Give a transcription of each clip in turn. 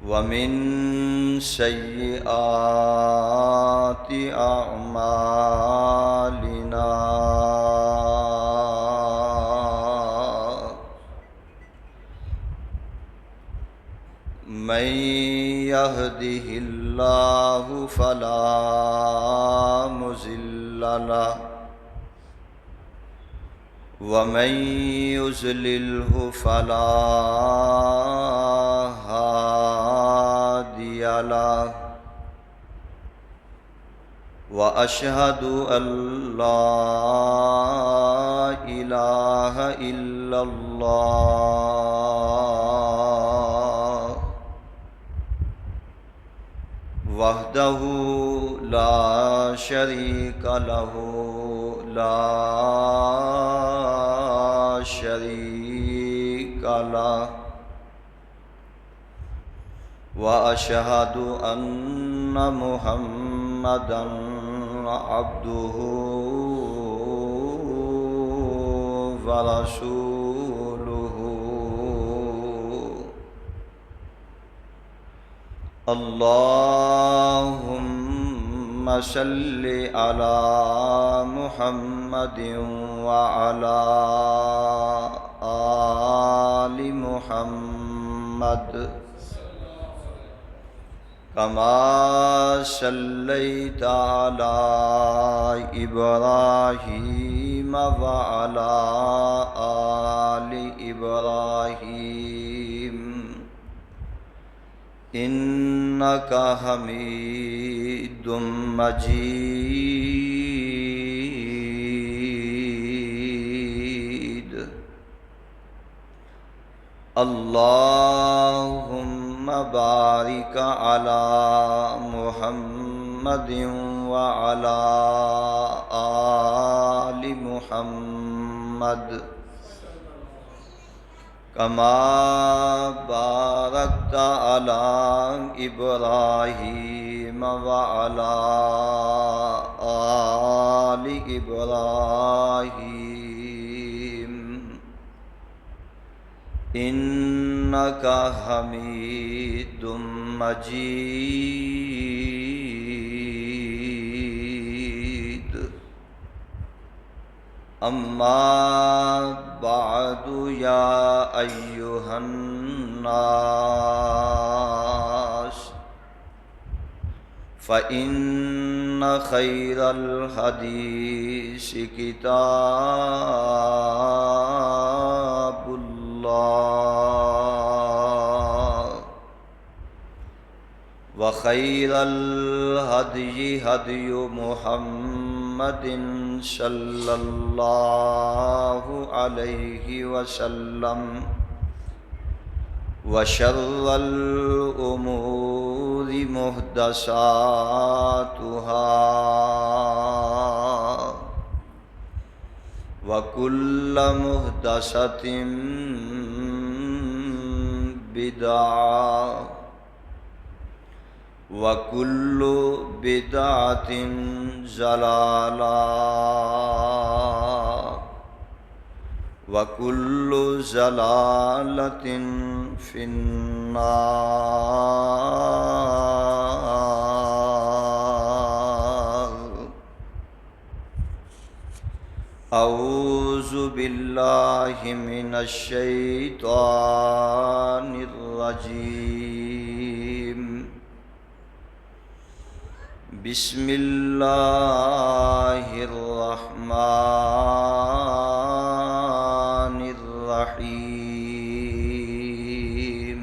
ومن سيئات أعمالنا من يهده الله فلا مضل له ومن يضلله فلا هادي له وأشهد أن لا إله إلا الله وحده لا شريك له لا شريك له وأشهد أن محمدًا عبده ورسوله اللهم صل على محمد وعلى آل محمد كما صليت على إبراهيم وعلى آل إبراهيم إنك حميد مجيد اللهم بارك على محمد وعلى آل محمد كما باركت على إبراهيم وعلى آل إبراهيم إنك حميد مجيد أما بعد يا أيها الناس فإن خير الحديث كتاب الله وخير الهدي هدي محمد صلى الله عليه وسلم وشر الأمور محدثاتها وكل محدثة بدعة وكل بدعة ضلالة وكل ضلالة في النار أعوذ بالله من الشيطان الرجيم بسم الله الرحمن الرحيم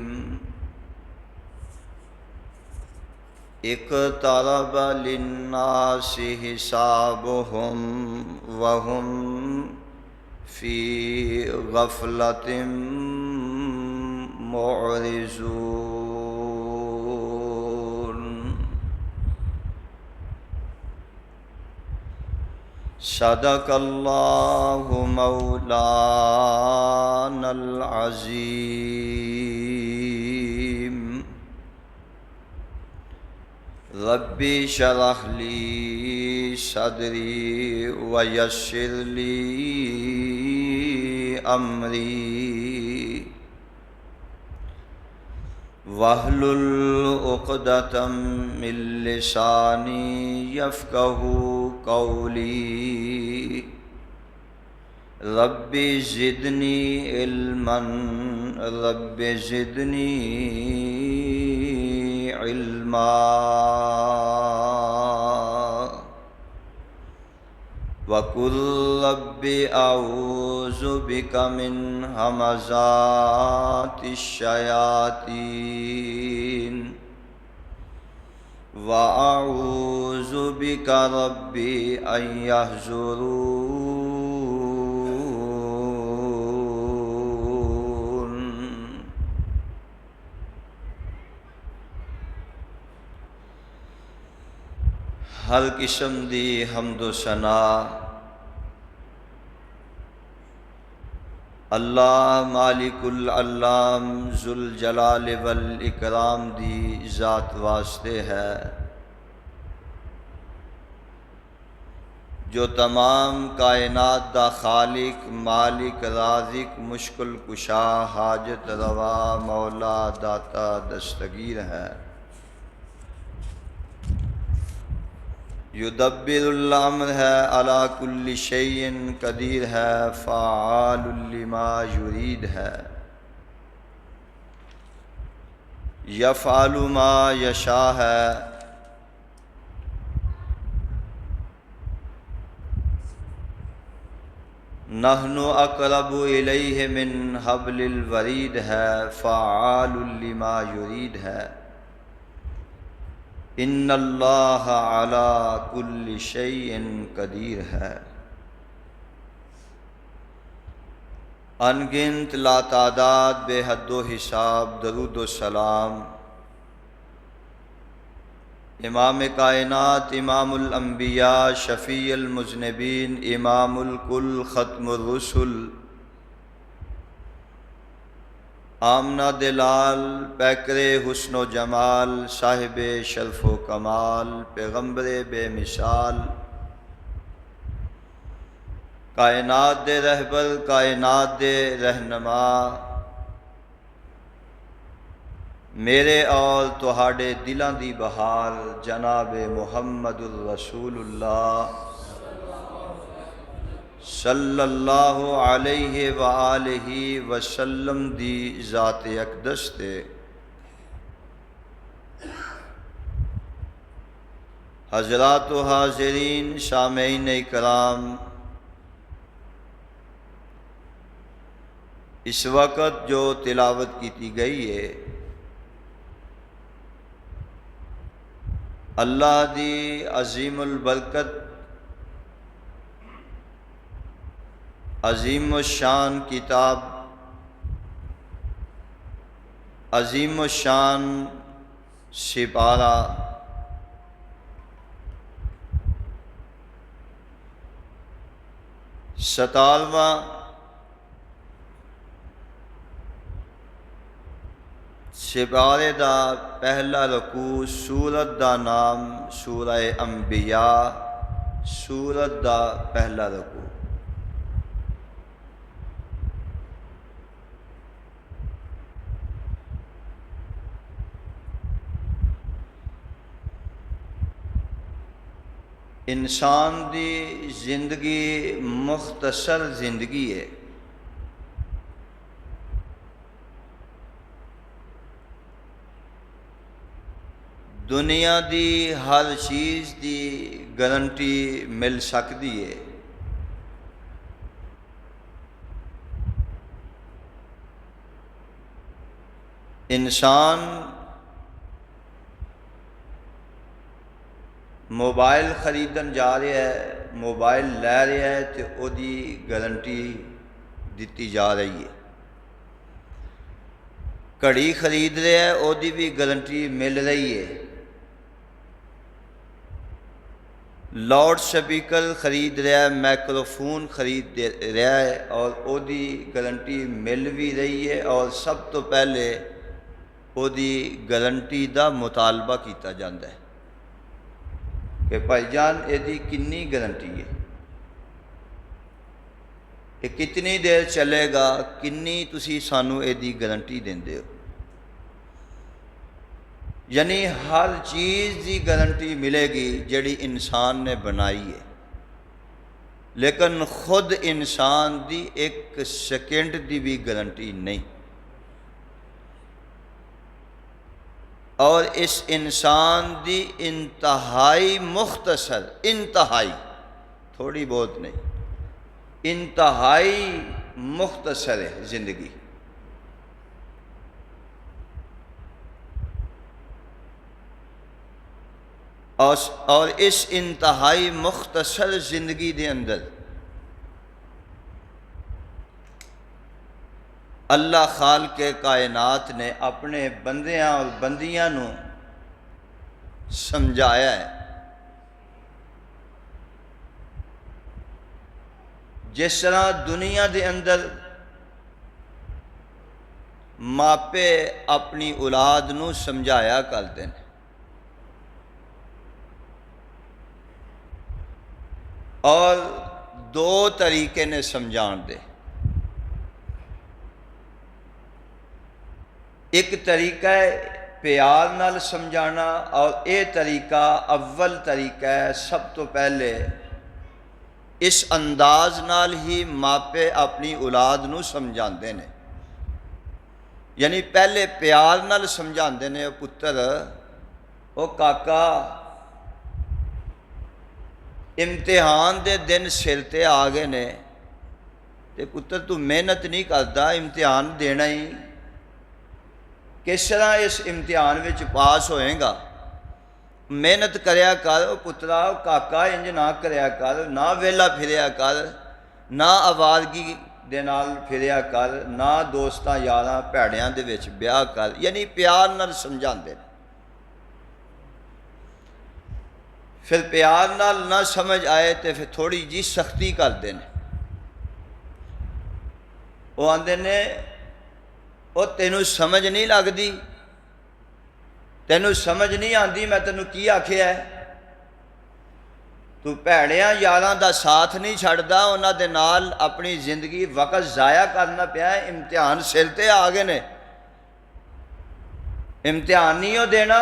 اقترب للناس حسابهم وهم في غفلة معرضون صدق الله مولانا العظيم ربي شرح لي صدري ويسر لي أمري واحلل عقدة من لساني يفقهوا قولي رب زدني علما رب زدني علما وقل رب أعوذ بك من همزات الشياطين وأعوذ بك رب أن يحضرون. ہر قسم دی حمد و ثنا اللہ مالک العلام ذوالجلال والاکرام دی ذات واسطے ہے جو تمام کائنات دا خالق مالک رازق مشکل کشا حاجت روا مولا داتا دستگیر ہے. یدبر الامر ہے علی کل شیء قدیر ہے فعال لما یرید ہے یفعل ما یشاء ہے. نحن اقرب الیہ من حبل الورید ہے فعال لما یرید ہے. ان اللہ علی کل شیء قدیر ہے. انگنت لاتعداد بے حد و حساب درود و سلام امام کائنات امام الانبیاء شفیع المذنبین امام الکل ختم الرسل آمنہ دلال پیکر حسن و جمال صاحب شرف و کمال پیغمبر بے مثال کائنات دے رہبر کائنات دے رہنما میرے اور تہاڈے دلاں دی بہار جناب محمد الرسول اللہ صلی اللہ علیہ وآلہ وسلم دی ذات اقدس تے حضرات و حاضرین سامعین اکرام اس وقت جو تلاوت کی گئی ہے اللہ دی عظیم البرکت عظیم الشان کتاب عظیم الشان سپارہ ستالواں سپارے دا پہلا رکوع سورت دا نام سورہ انبیاء سورت دا پہلا رکوع. انسان دی زندگی مختصر زندگی ہے. دنیا دی ہر چیز دی گارنٹی مل سکتی ہے انسان موبائل خریدن جا رہا ہے موبائل لے رہا ہے تو او دی گارنٹی دیتی جا رہی ہے. گھڑی خرید رہا ہے او دی بھی گارنٹی مل رہی ہے. لاؤڈ سپیکر خرید رہا ہے مائکروفون خرید رہا ہے اور او دی گارنٹی مل بھی رہی ہے اور سب تو پہلے او دی گارنٹی دا مطالبہ کیتا جاندہ ہے کہ بھائی جان یہ دی کنی گارنٹی ہے. کہ کتنی دیر چلے گا، کنی تسی سانو ایدی گارنٹی دیندے ہو؟ یعنی ہر چیز دی گارنٹی ملے گی جڑی انسان نے بنائی ہے، لیکن خود انسان دی ایک سیکنڈ دی بھی گارنٹی نہیں۔ اور اس انسان دی انتہائی مختصر، انتہائی تھوڑی بہت نہیں، انتہائی مختصر ہے زندگی۔ اور اس انتہائی مختصر زندگی دے اندر اللہ خالق کائنات نے اپنے بندیاں اور بندیاں نو سمجھایا ہے۔ جس طرح دنیا دے اندر ماپے اپنی اولاد نو سمجھایا کرتے ہیں، اور دو طریقے نے سمجھان دے۔ ایک طریقہ ہے پیار نال سمجھانا، اور یہ طریقہ اول طریقہ ہے سب تو پہلے اس انداز نال ہی ماپے اپنی اولاد نو سمجھاندے نے۔ یعنی پہلے پیار نال سمجھاندے نے، پتر او کاکا امتحان دے دن سر تے آ گئے نے، تے پتر تو محنت نہیں کرتا، امتحان دینا ہی کس طرح اس امتحان وچ پاس ہوئے گا، محنت کریا کر پترا، کاکا انج نہ کریا کر، نہ ویلا پھریا کر، نہ آوارگی دے نال پھریا کر، نہ دوستاں یاراں بھیڑیاں دے وچ بیاہ کر۔ یعنی پیار نال سمجھاندے۔ پھر پیار نال نہ سمجھ آئے تے پھر تھوڑی جی سختی کردے نے۔ وہ آندے نے او تینوں سمجھ نہیں لگدی، تینوں سمجھ نہیں آندی، میں تینوں کی آکھیا ہے؟ تو بھیڑیاں یاراں دا ساتھ نہیں چھڑدا، انہاں دے نال اپنی زندگی وقت ضائع کرنا پیا ہے، امتحان سر تے آ گئے نے، امتحان نہیں ہو دینا۔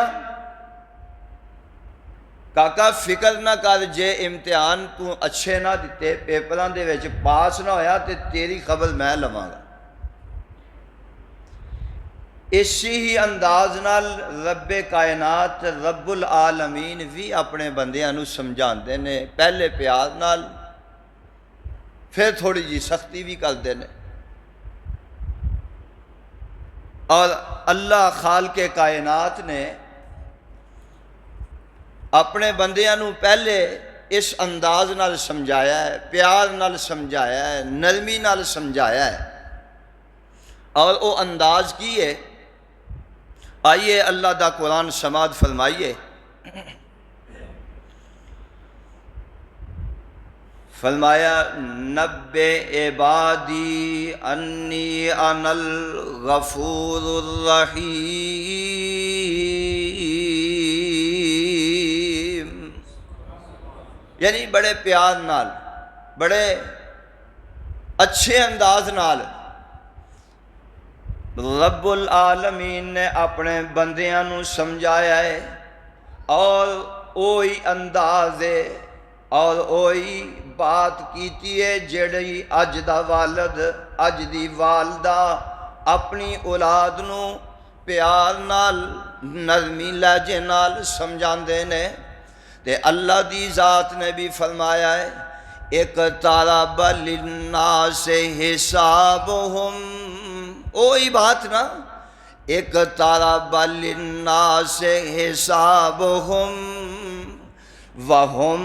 کاکا فکر نہ کر، جے امتحان تو اچھے نہ دیتے، پیپران دے وچ پاس نہ ہویا تے تیری خبر میں لواں گا۔ اسی ہی انداز نال رب کائنات رب العالمین بھی اپنے بندیاں نو سمجھاندے نے، پہلے پیار نال، پھر تھوڑی جی سختی بھی کردے نے۔ اور اللہ خالق کائنات نے اپنے بندیاں نو پہلے اس انداز نال سمجھایا ہے، پیار نال سمجھایا ہے، نرمی نال سمجھایا ہے۔ اور وہ انداز کی ہے، آئیے اللہ دا قرآن سماعت فرمائیے۔ فرمایا نبّئ عبادی انی انا الغفور الرحیم۔ یعنی بڑے پیار نال، بڑے اچھے انداز نال رب العالمین نے اپنے بندیاں نو سمجھایا ہے، اور اوہی انداز ہے اور اوہی بات کیتی ہے جڑی اج دا والد، اج دی والدہ اپنی اولاد نو پیار نال، نرمی لہجے نال سمجھاندے نے۔ تے اللہ دی ذات نے بھی فرمایا ہے اقترب للناس حسابہم، وہی بات نا، اقترب للناس حسابہم وہم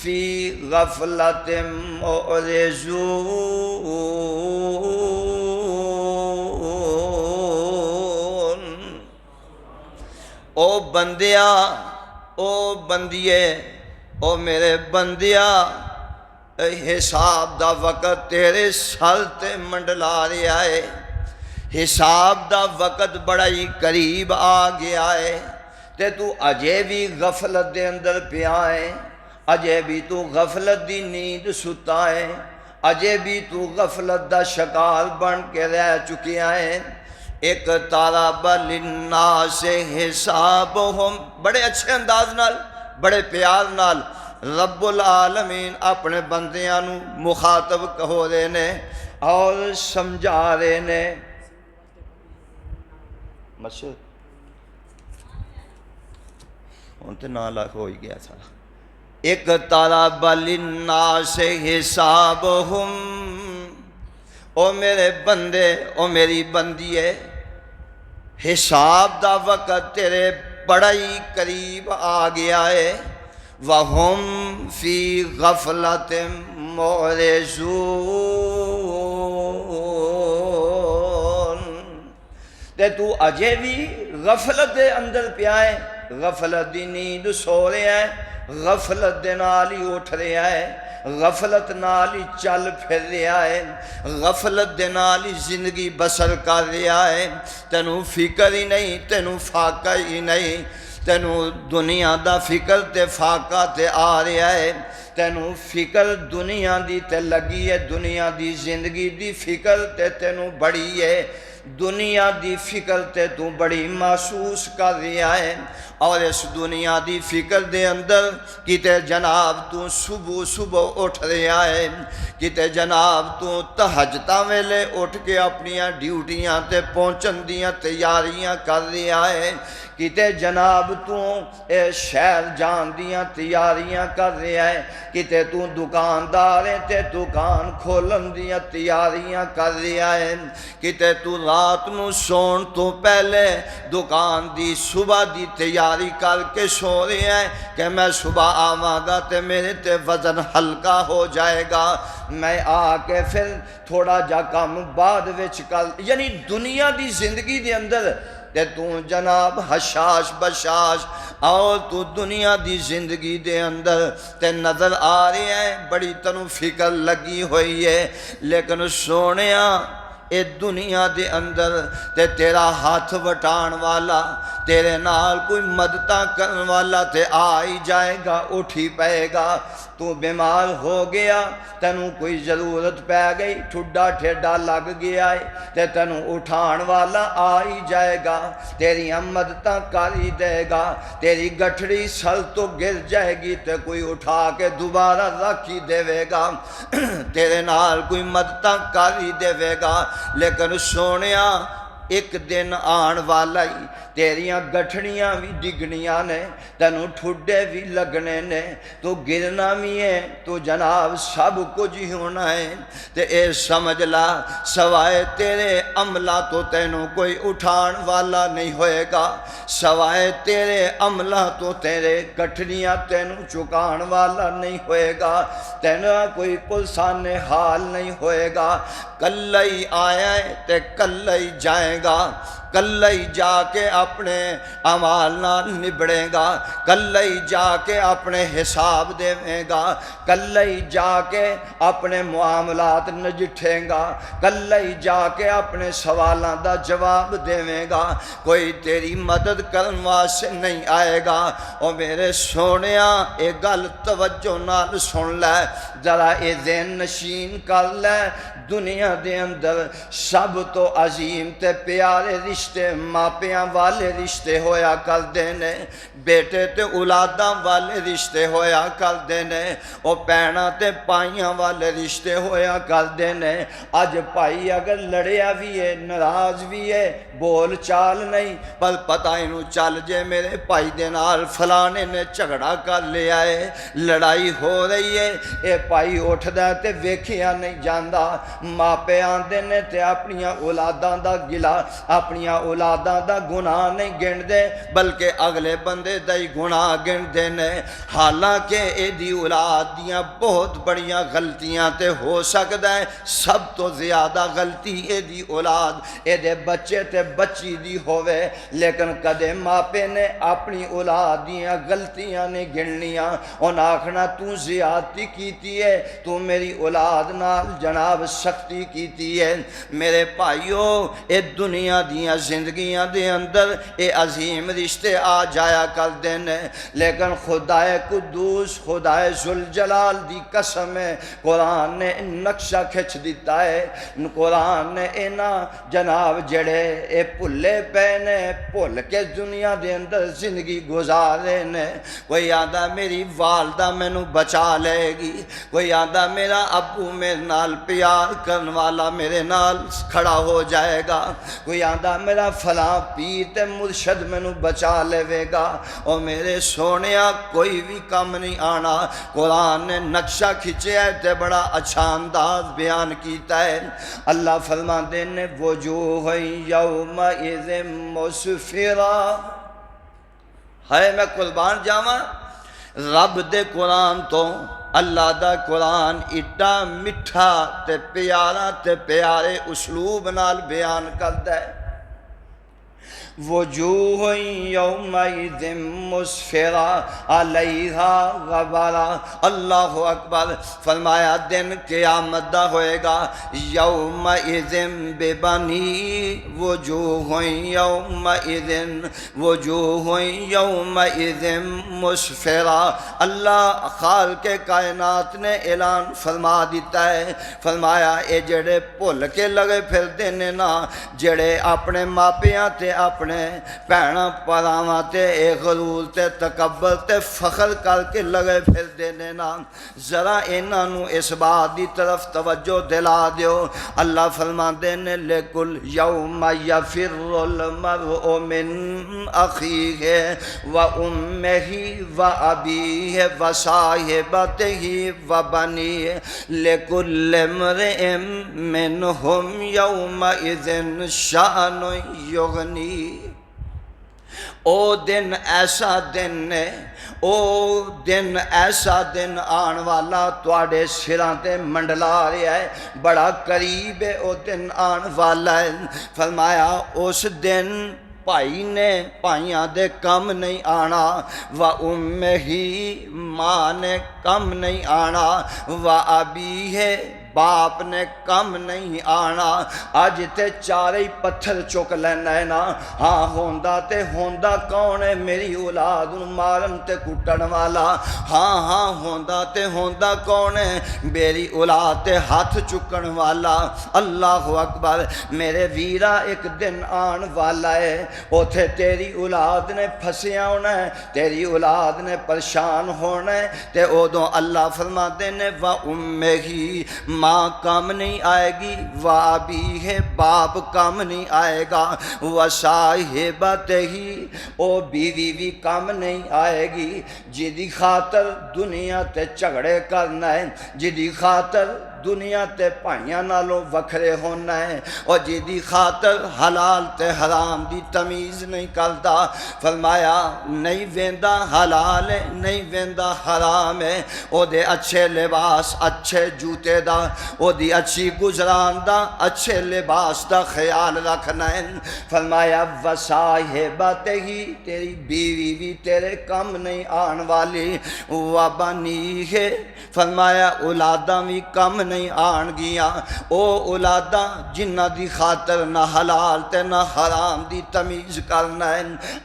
فی غفلۃ معرضون۔ او بندیا، او بندیے، او میرے بندیا، حساب دا وقت تیرے سر تے منڈلا رہا ہے، حساب دا وقت بڑا ہی قریب آ گیا ہے، تے تو اجے بھی غفلت دے اندر پیا ہے، اجے بھی تو غفلت دی نیند ستا ہے، اجے بھی تو غفلت دا شکار بن کے رہ چکیا ہے۔ ایک طرب للناس حسابہم، بڑے اچھے انداز نال، بڑے پیار نال رب العالمین اپنے بندیاں نو مخاطب کہو رہے نے اور سمجھا رہے نے۔ مسجد انتے نالاک ہو ہی گیا تھا۔ ایک طرب للناس حسابہم، او میرے بندے، او میری بندیے، حساب دا وقت تیرے بڑا ہی قریب آ گیا ہے۔ وَهُمْ فِي غَفْلَةٍ مُعْرِضُونَ، تے تو اجے بھی غفلت دے اندر پیا ہے، غفلت دی نیند سو رہا ہے، غفلت دے نال ہی اٹھ رہا ہے، غفلت نال ہی چل پھر رہا ہے، غفلت دے نال ہی زندگی بسر کر رہا ہے۔ تینوں فکر ہی نہیں، تینوں فاقہ ہی نہیں، تینوں دنیا دا فکر تے فاقہ تے آ رہا ہے، تینوں فکر دنیا دی تے لگی ہے، دنیا دی زندگی دی فکر تے تینوں بڑی ہے، دنیا دی فکر تے تو بڑی محسوس کر رہا ہے۔ اور اس دنیا دی فکر دے اندر کتے جناب تو صبح صبح اٹھ رہا ہے، کتے جناب تو تہجداں ویلے اٹھ کے اپنیاں ڈیوٹیاں تے پہنچن دیاں تیاریاں کر رہا ہے، کتے جناب تو شہر جان دیاں تیاریاں کر رہا ہے، کتے تو دکاندار ہے تے دکان کھولن دیاں تیاریاں کر رہا ہے، کتے تو رات نو سون تو پہلے دکان دی صبح دی تیاری کر کے سو رہا ہے کہ میں صبح آواں گا تے میرے تے وزن ہلکا ہو جائے گا، میں آ کے پھر تھوڑا جا کم بعد وچ کر، یعنی دنیا دی زندگی دے اندر تے تو جناب حشاش بشاش اور تو دنیا دی زندگی دے اندر تے نظر آ رہے ہیں، بڑی تنوں فکر لگی ہوئی ہے، لیکن سونیا اے دنیا دے اندر تے تیرا ہاتھ وٹان والا، تیرے نال کوئی مدداں کرن والا تے آ ہی جائے گا، اٹھ ہی پائے گا۔ تو بیمار ہو گیا، تینوں کوئی ضرورت پہ گئی، ٹھڈا ٹھیڈا لگ گیا ہے تے تینوں اٹھان والا آ ہی جائے گا، تیری مدداں کر ہی دے گا، تیری گٹھڑی سل تو گر جائے گی تے کوئی اٹھا کے دوبارہ رکھ ہی دے گا، تیرے نال کوئی مدداں کر ہی دے گا۔ لیکن سونیا ایک دن آن والا ہی تیریاں گٹھڑیاں بھی ڈگنیاں نے، تینوں ٹھڈے بھی لگنے نے، تو گرنا بھی ہے، تو جناب سب کچھ ہی ہونا ہے، تے اے سمجھ لا سوائے تیرے عملہ تو تینوں کوئی اٹھان والا نہیں ہوئے گا، سوائے تیرے عملہ تو تیرے گٹھڑیاں تینوں چکان والا نہیں ہوئے گا، تینوں کوئی پلسان حال نہیں ہوئے گا، کل ہی آیا ہے تے کل ہی جائے گا، کل ہی جا کے اپنے اعمال نال نبڑے گا، کل ہی جا کے اپنے حساب دے گا، کل ہی جا کے اپنے معاملات نجٹھیں گا، کل ہی جا کے اپنے سوالاں دا جواب دے گا، کوئی تیری مدد کرن واسطے نہیں آئے گا۔ او میرے سونیا اے گل توجہ نال سن لے، ذرا اے ذہن نشین کر لے، دنیا دے اندر سب تو عظیم تے پیارے رشتے ماپیاں والے رشتے ہویا کر دینے، بیٹے تے اولاداں والے رشتے ہویا کر دینے، او پینہ تے پائیاں والے رشتے ہویا کر دینے۔ آج پائی اگر لڑیا بھی ہے، ناراض بھی ہے، بول چال نہیں، پر پتہ انہوں چل جے میرے پائی دے نال فلانے نے جھگڑا کر لیا ہے، لڑائی ہو رہی ہے، اے پائی اٹھ دا تے ویکھیا نہیں جاندہ، ماپے آندے نے تے اپنیاں اولاداں دا گلا، اپنیاں اولاداں دا گناہ نہیں گن دے بلکہ اگلے بندے دا ہی گناہ گن دے نے، حالانکہ اے دی اولاد دیاں بہت بڑیاں غلطیاں تے ہو سکتا ہے، سب تو زیادہ غلطی اے دی اولاد اے دے بچے تے بچی دی ہوئے، لیکن کدے ماپے نے اپنی اولاد دیاں غلطیاں نے گننیاں، ان آکھنا تو زیادتی کیتی ہے، تو میری اولاد نال جناب سختی کیتی ہے میرے بھائیو اے دنیا دیاں زندگیاں دے اندر اے عظیم رشتے آ جایا کر دینے لیکن خدائے قدوس خدائے ذوالجلال دی قسم ہے قرآن نے نقشہ کھچ دیتا ہے قرآن نے اینا جناب جڑے اے پلے پینے پل کے دنیا دے اندر زندگی گزارے نے کوئی آدھا میری والدہ میں نو بچا لے گی کوئی آدھا میرا ابو میرے نال پیار کرن والا میرے نال کھڑا ہو جائے گا کوئی آدھا میرا فلاں پیر تے مرشد میں نو بچا لے گا اور میرے سونیا کوئی بھی کام نہیں آنا قرآن نے نقشہ کھچے ہے تے بڑا اچھا انداز بیان کیتا ہے اللہ فرماندے نے وجوہ یومئذ مسفرہ ہے میں قربان جاواں رب دے قرآن تو اللہ دا قرآن ایڈا مٹھا تے پیارا تے پیارے اسلوب نال بیان کردا ہے وجوہ یومئذ مسفرہ علیہا غبرہ اللہ اکبر فرمایا دن قیامت دا ہوئے گا یومئذ ببنی وجوہ یومئذ وجوہ یومئذ مسفرہ اللہ خالق کائنات نے اعلان فرما دیتا ہے فرمایا اے جڑے بھول کے لگے پھر دینے نا جڑے اپنے ماپیاں تے اپنے بھیناں پراواں تے اے غرور تے تکبر تے فخر کر کے لگے پھر دینے نا ذرا انہاں نو اس بات دی طرف توجہ دلا دیو اللہ فرماندے نے لکل یوم یفر المرء من اخیہ و امہ و ابیہ و صاحبتہ و بنیہ لکل امرئ منہم یومئذ شأن یغنی او دن ایسا دن ہے او دن ایسا دن آن والا تواڈے سراں تے منڈلا رہا ہے بڑا قریب ہے او دن آن والا ہے فرمایا اس دن بھائی نے بھائیاں دے کم نہیں آنا و امہی ماں نے کم نہیں آنا و ابی ہے باپ نے کم نہیں آنا اج تے چارے پتھر چک لینا ہے نا ہاں ہوندا تے ہوندا کون ہے میری اولاد نو مارن تے کٹن والا ہاں ہاں ہوندا تے ہوندا کون ہے میری اولاد تے ہاتھ چکن والا اللہ اکبر میرے ویرا ایک دن آن والا ہے اوتھے تیری اولاد نے پھسیا ہونا ہے تیری اولاد نے پریشان ہونا ہے تے اودوں اللہ فرماتے نے و امہی ماں کم نہیں آئے گی وابی ہے باپ کم نہیں آئے گا وصاحبتہ ہی او بیوی بھی کم نہیں آئے گی جدی خاطر دنیا تے جھگڑے کرنا ہے جدی خاطر دنیا تے پائیاں نالوں وکھرے ہونا ہے اور جدی خاطر حلال تے حرام دی تمیز نہیں کرتا فرمایا نہیں ویندا حلال ہے نہیں ویندا حرام ہے او دے اچھے لباس اچھے جوتے دا او دی اچھی گزران دا اچھے لباس دا خیال رکھنا ہے فرمایا وصاحبتہ ہی تیری بیوی بھی تیرے کم نہیں آن والی وبنی ہے فرمایا اولاداں بھی کم نہیں آن گیاں او اولاداں جنہ دی خاطر نہ حلال تے نہ حرام دی تمیز کرنا ہے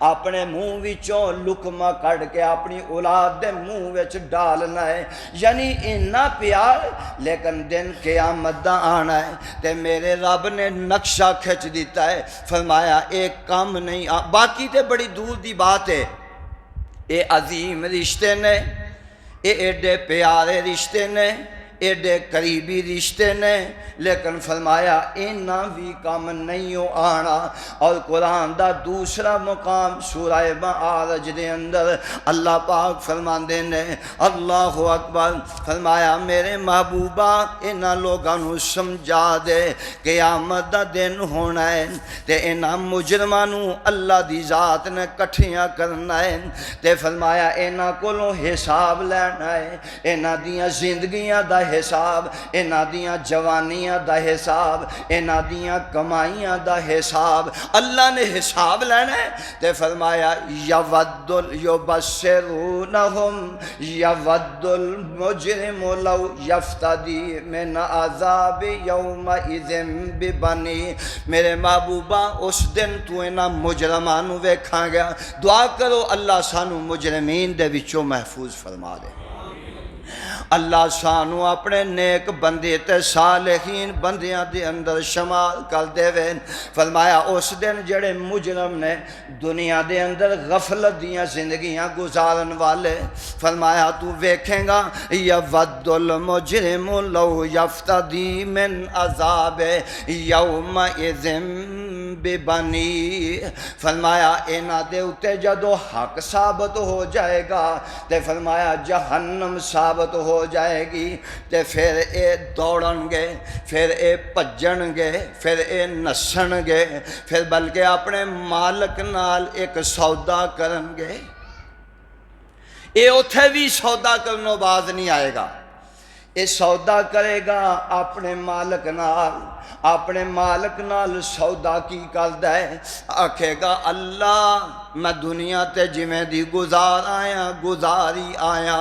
اپنے منہ وچوں لقمہ کڑ کے اپنی اولاد دے منہ وچ ڈالنا ہے یعنی اتنا پیار لیکن دن قیامت دا آنا ہے تے میرے رب نے نقشہ کھچ دیتا ہے فرمایا ایک کام نہیں باقی تے بڑی دور دی بات ہے اے عظیم رشتے نے اے ایڈے پیارے رشتے نے ایڈے قریبی رشتے نے لیکن فرمایا اینا بھی کم نہیں ہو آنا اور قرآن دا دوسرا مقام سورہ معارج دے اندر اللہ پاک فرماندے نے اللہ اکبر فرمایا میرے محبوبہ اینا لوگاں نو سمجھا دے قیامت دا دن ہونا ہے تے اینا مجرماں نو اللہ دی ذات نے کٹھیاں کرنا ہے تے فرمایا اینا کولوں حساب لینا ہے اینا دیاں زندگیاں دا حساب، انہاں دیاں جوانیاں دا حساب، انہاں دیاں کمائیاں دا حساب اللہ نے حساب لینا ہے۔ تے فرمایا یود یبشرونہم یود المجرم لو یفتدی من عذاب یومئذ ببنی، میرے محبوبہ اس دن تو انہاں مجرمانو ویکھاں گیا، دعا کرو اللہ سانو مجرمین دے وچوں محفوظ فرما دے، اللہ سانو اپنے نیک بندے تے صالحین بندیاں دے اندر شمال کر دے وے۔ فرمایا اس دن جڑے مجرم نے دنیا دے اندر غفلت دیاں زندگیاں گزارن والے، فرمایا تو ویکھیں گا یود المجرم لو یفتدی من عذاب یومئذ ببنی، فرمایا اینا دے اتے جدو حق ثابت ہو جائے گا تے فرمایا جہنم ثابت ہو جائے گی، تے پھر اے دوڑن گے، پھر اے پجن گے، پھر اے نسن گے، پھر بلکہ اپنے مالک نال ایک سودا کرن گے، اے اتھے بھی سودا کرنوں باز نہیں آئے گا، اے سودا کرے گا اپنے مالک نال، اپنے مالک نال سودا کی کردا ہے، آکھے گا اللہ میں دنیا تے جویں دی گزار آیا گزاری آیا،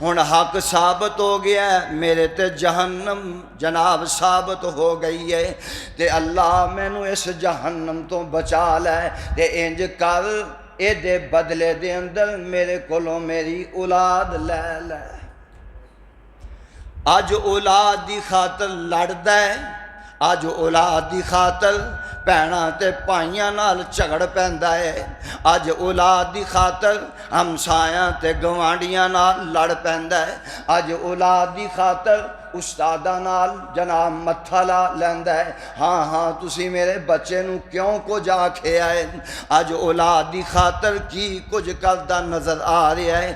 ہن حق ثابت ہو گیا ہے، میرے تے جہنم جناب ثابت ہو گئی ہے، تے اللہ مینوں اس جہنم تو بچا لے، تے انج کر اے دے بدلے دے اندر میرے کولوں میری اولاد لے لے۔ اج اولاد دی خاطر لڑدا ہے، اج اولاد دی خاطر بھیناں تے بھائیاں نال جھگڑ پیندا ہے، اج اولاد دی خاطر ہمسایاں تے گوانڈیاں نال لڑ پیندا ہے، اج اولاد دی خاطر استاداں نال جناب متھا لا لیندا ہے، ہاں ہاں تسی میرے بچے نو کیوں کچھ آکھے آئے، اج اولاد دی خاطر کی کچھ کردا نظر آ رہا ہے،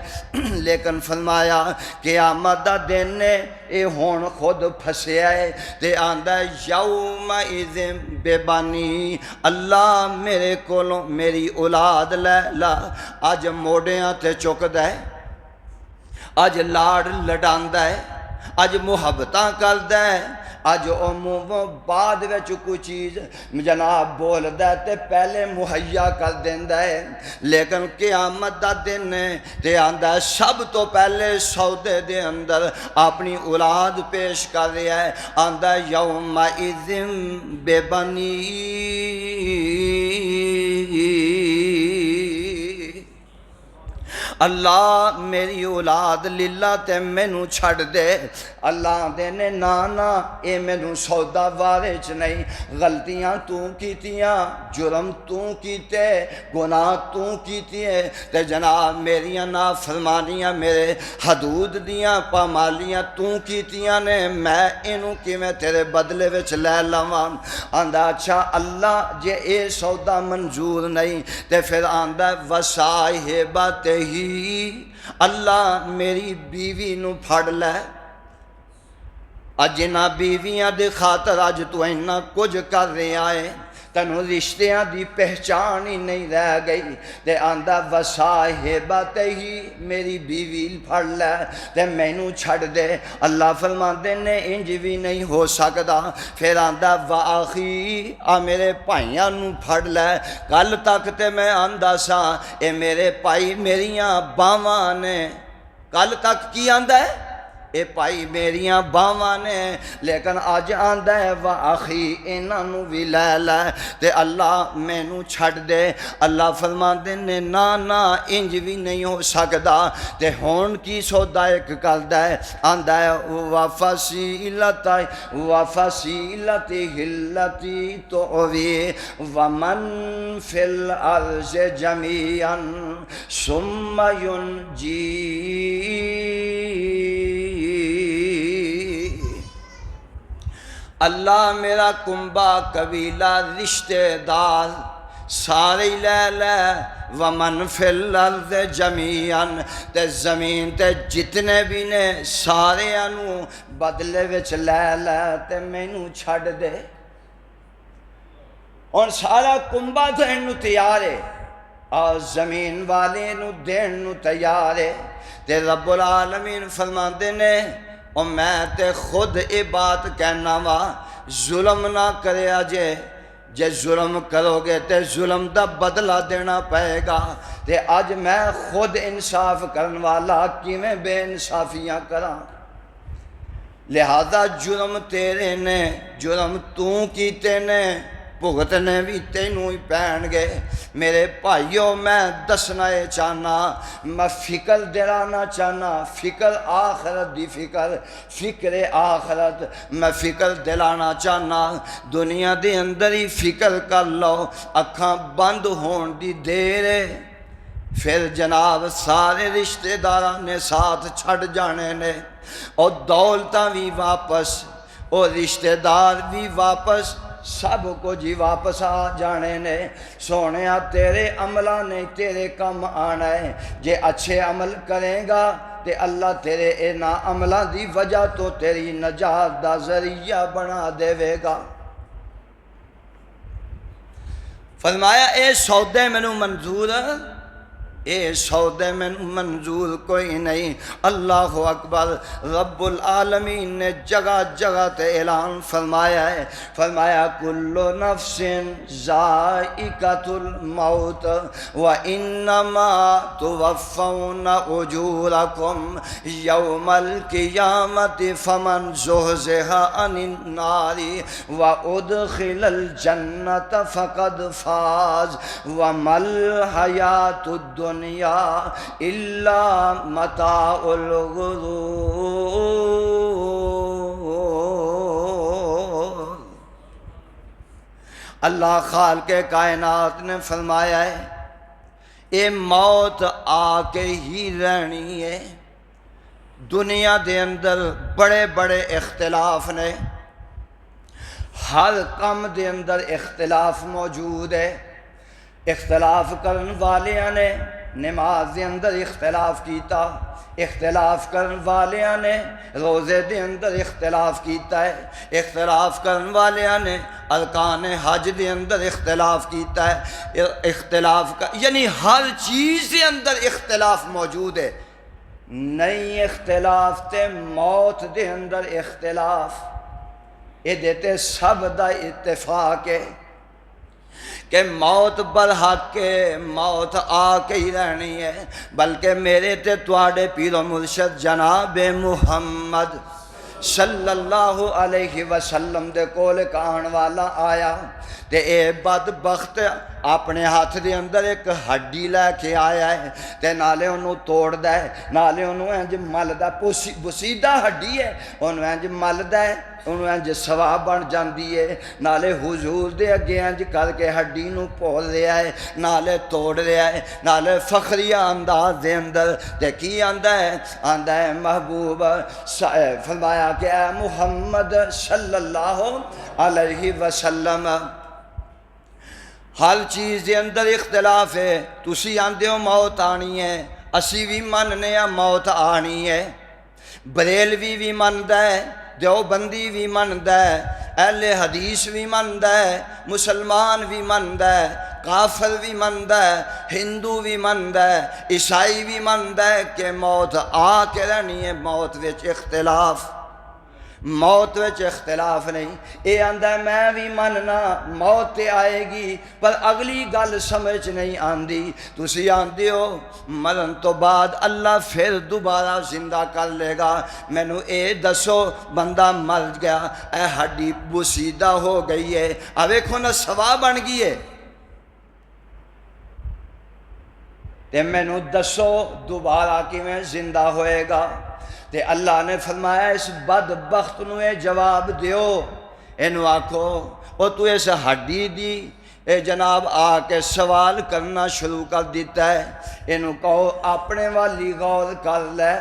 لیکن فرمایا قیامت دا دن نے اے ہون خود پھسیا ہے، تے آندا ہے یومئذ ببنی، اللہ میرے کولوں میری اولاد لے لا، اج موڑیاں تے چکدا ہے، اج لاڑ لڈاندا ہے، اج محبتاں کردا ہے، اج او منہوں بعد وچ کوئی چیز جناب بولدا ہے تے پہلے مہیا کر دیندا ہے، لیکن قیامت دا دن ہے تے آندا ہے سب تو پہلے سودے دے اندر اپنی اولاد پیش کر رہا ہے، آندا ہے یومئذ ببنی، اللہ میری اولاد للہ تے مینوں چھڑ دے، اللہ دے نے نانا اے مینوں سودا وارے چ نہیں، غلطیاں تو کیتیاں، جرم تو کیتے، گناہ تو کیتے، تے جناب میریاں نافرمانیاں میرے حدود دیاں پامالیاں تو کیتیاں نے، میں انہوں کیویں تیرے بدلے وچ لے لواں، آندا اچھا اللہ جے اے سودا منظور نہیں تے پھر آندا وصاحبتہ، اللہ میری بیوی نو پھڑ لے، اج انہاں بیویاں دے خاطر اج تو اینا کچھ کر رہا ہے، تینوں رشتیاں دی پہچان ہی نہیں رہ گئی، تے آندا وصاحبتہ، میری بیوی پھڑ لے تے مینوں چھڑ دے، اللہ فرماندے نے انج بھی نہیں ہو سکدا، پھر آندا واخی، آ میرے بھائیاں نوں پھڑ لے، کل تک تے میں آندا سا اے میرے بھائی میریاں باواں نے، کل تک کی آندا ہے اے بھائی میریاں باواں نے، لیکن آج آندا ہے واخی انہاں نوں وی لے لے تے اللہ مینوں چھڑ دے، اللہ فرماندے نے نا نا انج بھی نہیں ہو سکدا، تے ہون کی سودا ایک کردا ہے، آندا ہے وفصیلتہ التی تؤوی ومن فی الارض جمیعا ثم ینجی، اللہ میرا کنبہ قبیلہ رشتہ دار سارے لے لے، ومن فی الارض جمیعا، تے زمین تے جتنے بھی نے سارے انو بدلے وچ لے لے تے مینوں چھڑ دے، اور سارا کنبہ دین نو تیار ہے، اور زمین والے نو دین نو تیار ہے، تے رب العالمین فرماندے نے اور میں تے خود یہ بات کہنا وا ظلم نہ کریا جے ظلم کرو گے تے ظلم دا بدلہ دینا پائے گا تے اج میں خود انصاف کرن والا کیویں بے انصافیاں کراں لہذا جرم تیرے نے جرم تو کیتے نے بھگتنے بھی تینوں ہی پہن گے میرے بھائیوں میں دسنا یہ چاہنا میں فکر دلانا چاہنا فکر آخرت دی فکر آخرت میں فکر دلانا چاہنا دنیا دے اندر ہی فکر کر لو اکھاں بند ہون دی دیر ہے پھر جناب سارے رشتہ داراں نے ساتھ چھڑ جانے نے اور دولتاں بھی واپس اور رشتہ دار بھی واپس سب کو جی واپس آ جانے نے سونیا تیرے عملہ نے تیرے کم آنا ہے جے اچھے عمل کریں گا تے اللہ تیرے اے نا عملہ دی وجہ تو تیری نجات دا ذریعہ بنا دے گا فرمایا اے سودے منو منظور اے سودے میں منظور کوئی نہیں اللہ اکبر رب العالمین نے جگہ جگہ تے اعلان فرمایا ہے فرمایا کل نفس ذائقۃ الموت وانما توفون اجورکم یوم القیامت فمن زحزح عن النار وادخل الجنۃ فقد فاز وما الحیاۃ الدنیا الا متاع الغرور اللہ خالق کائنات نے فرمایا ہے اے موت آ کے ہی رہنی ہے دنیا دے اندر بڑے بڑے اختلاف نے ہر کام دے اندر اختلاف موجود ہے اختلاف کرن والیاں نے نماز دے اندر اختلاف کیتا اختلاف کرن والیاں نے روزے دے اندر اختلاف کیتا ہے اختلاف کرن والیاں نے ارکان حج دے اندر اختلاف کیتا ہے اختلاف کا یعنی ہر چیز دے اندر اختلاف موجود ہے نئی اختلاف تے موت دے اندر اختلاف یہ دیتے سب دا اتفاق ہے کہ موت برحق ہے موت آ کے ہی رہنی ہے بلکہ میرے تے تواڈے پیر و مرشد جناب محمد صلی اللہ علیہ وسلم دے کول کان والا آیا تے اے بدبخت اپنے ہاتھ دے اندر ایک ہڈی لے کے آیا ہے تے نالے انہوں توڑ دے نالے انہوں انج مل دے بسیدہ ہڈی ہے انہوں انج مل دے انہوں انج سوا بن جاندی ہے نالے حضور دے اگے انج کر کے ہڈی نو پول رہا ہے نالے توڑ رہا ہے نالے فخریہ انداز دے اندر تے کی آندا ہے محبوب فرمایا کہ اے محمد صلی اللہ علیہ وسلم ہر چیز دے اندر اختلاف ہے تسی آندے ہو موت آنی ہے اسی بھی مننے ہیں موت آنی ہے بریلوی بھی مندا ہے دیوبندی بھی مندا ہے اہل حدیث بھی مندا ہے مسلمان بھی مندا ہے کافر بھی مندا ہے ہندو بھی مندا ہے عیسائی بھی مندا ہے کہ موت آ کے رہنی ہے موت وچ اختلاف موت وچ اختلاف نہیں اے آندا ہے میں بھی مننا موت تے آئے گی پر اگلی گل سمجھ نہیں آندی تسی آندے ہو مرن تو بعد اللہ پھر دوبارہ زندہ کر لے گا مینوں اے دسو بندہ مر گیا اے ہڈی بسیدہ ہو گئی ہے اب ویکھو نا سوا بن گئی ہے تے مینوں دسو دوبارہ کیویں زندہ ہوئے گا تے اللہ نے فرمایا اس بدبخت نو اے جواب دیو اینو آکھو او تو اس ہڈی دی اے جناب آ کے سوال کرنا شروع کر دیتا ہے اینو کہو اپنے والی غور کر لے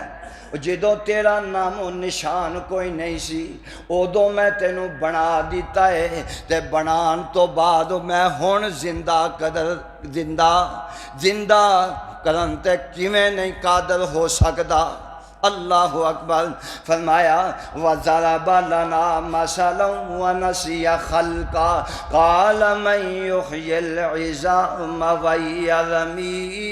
جدوں تیرا نام و نشان کوئی نہیں سی ادوں میں تینوں بنا دیتا ہے تے بنان تو بعد میں ہن زندہ کرن تے کیویں نہیں قادر ہو سکدا اللہ اکبر فرمایا وَضَرَبَ لَنَا مَثَلًا وَنَسِيَ خَلْقًا قَالَ مَنْ يُحْيِي الْعِظَامَ وَهِيَ رَمِيمٌ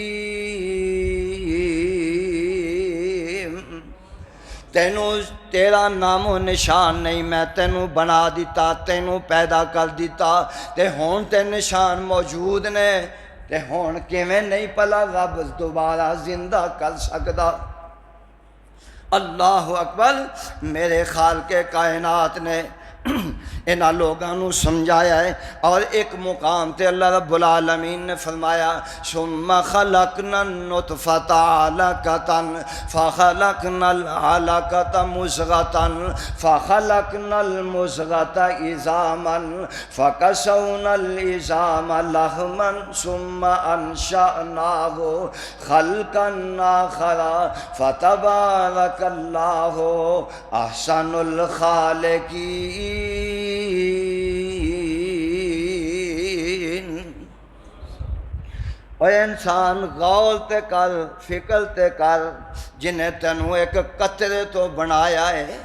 تینوں تیرا نام و نشان نہیں، میں تینوں بنا دیتا، تینوں پیدا کر دیتا، تے ہون تے نشان موجود نے، تے ہون کیویں نہیں پلا رب دوبارہ زندہ کر سکدا۔ اللہ اکبر، میرے خالق کائنات نے انہاں لوگاں نو سمجھایا ہے، اور ایک مقام تے اللہ رب العالمین نے فرمایا ثم خلقنا النطفة علقة فخلقنا العلقة مضغة فخلقنا المضغة عظاما فكسونا العظام لحما ثم انشأناه خلقا آخر فتبارك الله احسن الخالقين۔ اے انسان غور تے کر، فکر تے کر، جنہیں تینوں ایک قطرے تو بنایا ہے۔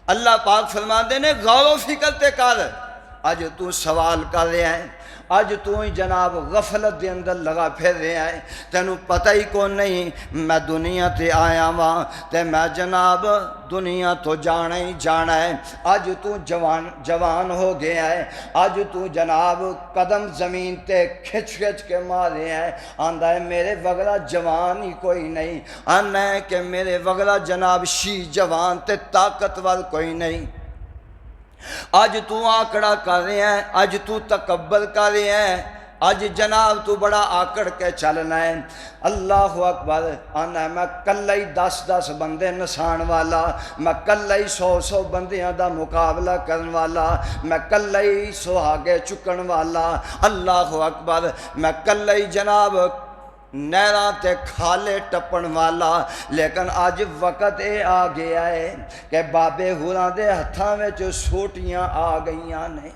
اللہ پاک فرماندے نے غور و فکر تے کر۔ اج تو سوال کر رہا ہے، اج تو ہی جناب غفلت دے اندر لگا پھر رہا ہے، تینوں پتہ ہی کون نہیں میں دنیا تے آیا ہاں تے میں جناب دنیا تو جانا ہی جانا ہے۔ اج تو جوان ہو گیا ہے، اج تو جناب قدم زمین تے کھچ کے مارے ہیں، آندا ہے میرے وغیرہ جوان ہی کوئی نہیں، آنا ہے کہ میرے وغیرہ جناب شی جوان تے طاقتور کوئی نہیں۔ اج تو آکڑا کر رہے ہیں، اج تو تکبر کر رہے ہیں، اج جناب تو بڑا آکڑ کے چلنا ہے۔ اللہ اکبر، آنا ہے میں کلہ ہی 10 بندے نسان والا، میں کلہ ہی 100 بندیاں دا مقابلہ کرن والا، میں کلہ ہی سہاگے چکن والا۔ اللہ اکبر، میں کلہ ہی جناب نہراں تے کھالے ٹپن والا۔ لیکن آج وقت اے آ گیا ہے کہ بابے ہوراں دے ہتھاں وچ سوٹیاں آ گئیاں نے۔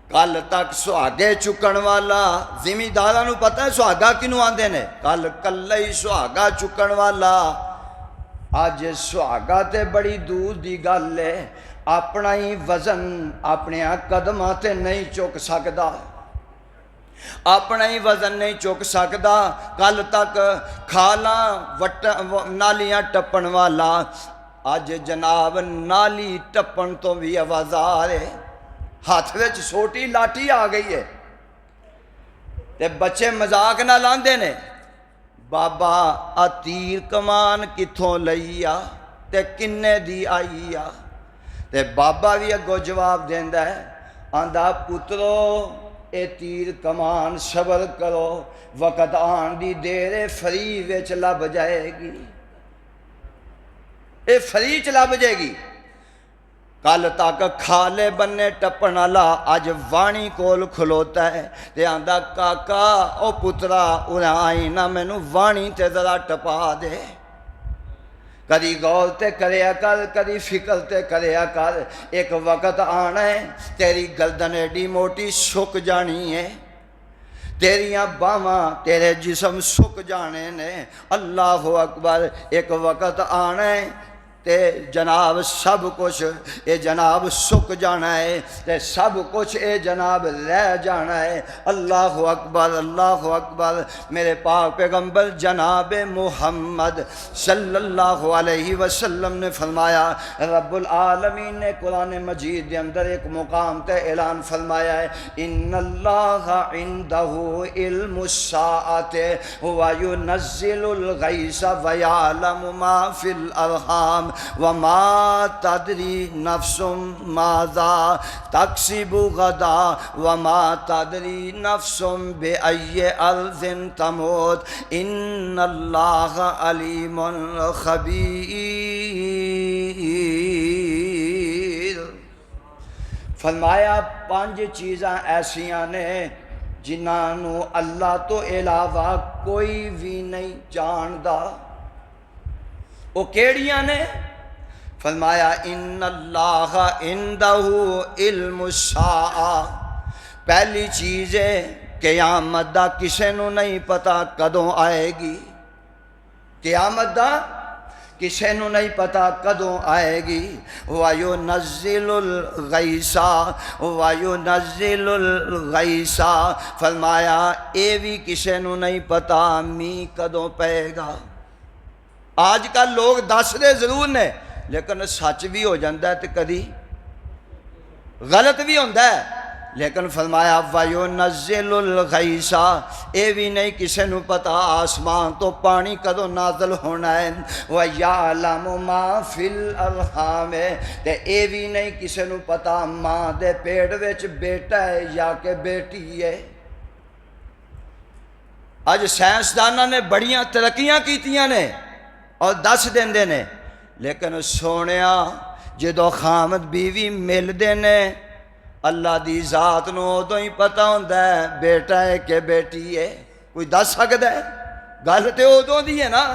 کل تک سہاگے چکن والا، زمینداراں نوں پتہ ہے سہاگا کنوں آندے نے، کل کلہ ہی سہاگا چکن والا، اج سہاگا تے بڑی دور دی گل ہے، اپنا ہی وزن اپنے قدماں تے نہیں چک سکدا، اپنا ہی وزن نہیں چک سکدا۔ کل تک کھالاں نالیاں ٹپن والا، اج جناب نالی ٹپن تو بھی آوازار ہے، ہاتھ وچ چھوٹی لاٹھی آ گئی ہے، تے بچے مذاق نہ لاندے نے بابا آ تیر کمان کتھوں لئی آ تے کنے دی آئی آ، تے بابا بھی اگوں جواب دیندا ہے، آندا پترو اے تیر کمان صبر کرو، وقت آن دی دیر فری وچ لب جائے گی، اے فری چ لب جائے گی۔ کل تک کھالے بننے ٹپن والا اج وانی کول کھلوتا ہے تے آندا کاکا او پترا انہاں آئی نہ مینوں وانی تے ذرا ٹپا دے۔ کدی غور تے کریا کر، کدی فکر تے کریا کر، ایک وقت آنا ہے تیری گردن ایڈی موٹی سک جانی ہے، تیریاں باواں تیرے جسم سک جانے نے۔ اللہ اکبر، ایک وقت آنا ہے تے جناب سب کچھ اے جناب سک جانا ہے، تے سب کچھ اے جناب رہ جانا ہے۔ اللہ اکبر، اللہ اکبر۔ میرے پاک پیغمبر جناب محمد صلی اللہ علیہ وسلم نے فرمایا، رب العالمین نے قرآن مجید کے اندر ایک مقام تے اعلان فرمایا ہے، ان اللہ عندہ علم الساعۃ وینزل الغیث ویعلم ما فی الارحام وما تدری نفس ماذا تکسب غدا وما تدری نفس بأی ارض تموت ان اللہ علیم خبیر۔ فرمایا 5 چیزاں ایسیاں نے جنہاں اللہ تو علاوہ کوئی بھی نہیں جاندا۔ وہ کیڑیاں نے؟ فرمایا ان اللہ عندہ علم الساعہ، پہلی چیز ہے قیامت دا کسے نو نہیں پتا کدوں آئے گی، قیامت دا کسے نو نہیں پتا کدوں آئے گی۔ وَيُنَزِّلُ الْغَيْثَ وَيُنَزِّلُ الْغَيْثَ، فرمایا اے بھی کسے نو نہیں پتا می کدوں پے گا۔ آج کل لوگ دس دے ضرور نے لیکن سچ بھی ہو جاتا ہے تو کدی غلط بھی ہوتا ہے. لیکن فرمایا وَيُنَزِّلُ الْغَيْثَ، اے بھی نہیں کسی نو پتا آسمان تو پانی کدو نازل ہونا ہے. وَيَعْلَمُ مَا فِي الْأَرْحَامِ، تے اے بھی نہیں کسی نو پتا ماں دے پیٹ وچ بیٹا ہے یا کہ بیٹی ہے. اج سائنسداناں نے بڑیاں ترقیاں کیتیاں نے اور دس دیندے نے، لیکن سونیا جدو خامد بیوی ملدے نے اللہ دی ذات نو ادو ہی پتہ ہوندا ہے بیٹا ہے کہ بیٹی ہے. کوئی دس سکدا ہے؟ گل تے ادو دی ہے نا.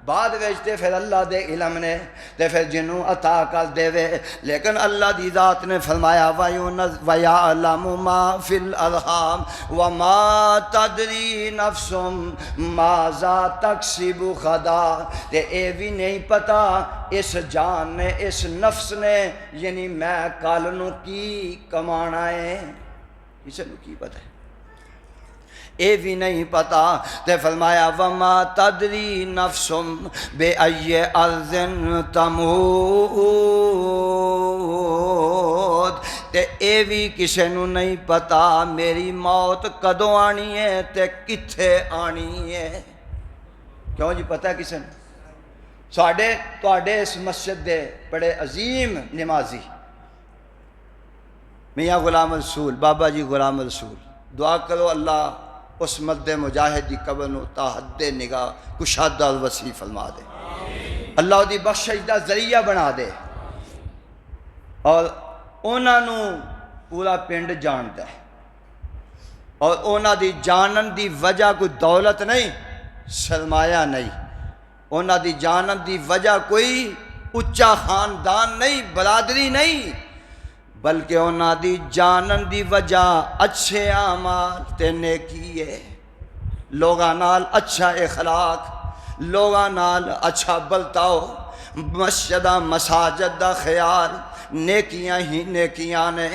بعد وچ تے پھر اللہ دے علم نے تے پھر جنوں عطا کر دے وے. لیکن اللہ دی ذات نے فرمایا وَيَعْلَمُ مَا فِي الْأَرْحَامِ وَمَا تَدْرِي نَفْسٌ مَاذَا تَكْسِبُ غَدًا، تے اے بھی نہیں پتا اس جان نے اس نفس نے یعنی میں کل نو کی کمانا ہے. کسے نو کی پتہ ہے؟ اے بھی نہیں پتا. تے فرمایا وَمَا تَدْرِي نَفْسٌ بِأَيِّ أَرْضٍ تَمُوتُ، تے اے بھی کسے نو نہیں پتا میری موت کدوں آنی ہے تے کتھے آنی ہے. کیوں جی پتہ ہے کسے نو؟ تواڈے اس مسجد دے بڑے عظیم نمازی میاں غلام رسول، بابا جی غلام رسول، دعا کرو اللہ اس مرد مجاہد دی قبر نو تا حد نگاہ کشادہ اور وسیع فرما دے. اللہ دی بخشش دا ذریعہ بنا دے. اور انہاں نو پورا پنڈ جاندا ہے اور انہاں دی جانن دی وجہ کوئی دولت نہیں، سرمایہ نہیں. انہاں دی جانن دی وجہ کوئی اچا خاندان نہیں، برادری نہیں، بلکہ انہاں دی جانن دی وجہ اچھے اعمال تے نیکی ہے. لوگاں نال اچھا اخلاق، لوگاں نال اچھا برتاؤ، مسجدہ مساجد دا خیال، نیکیاں ہی نیکیاں نے.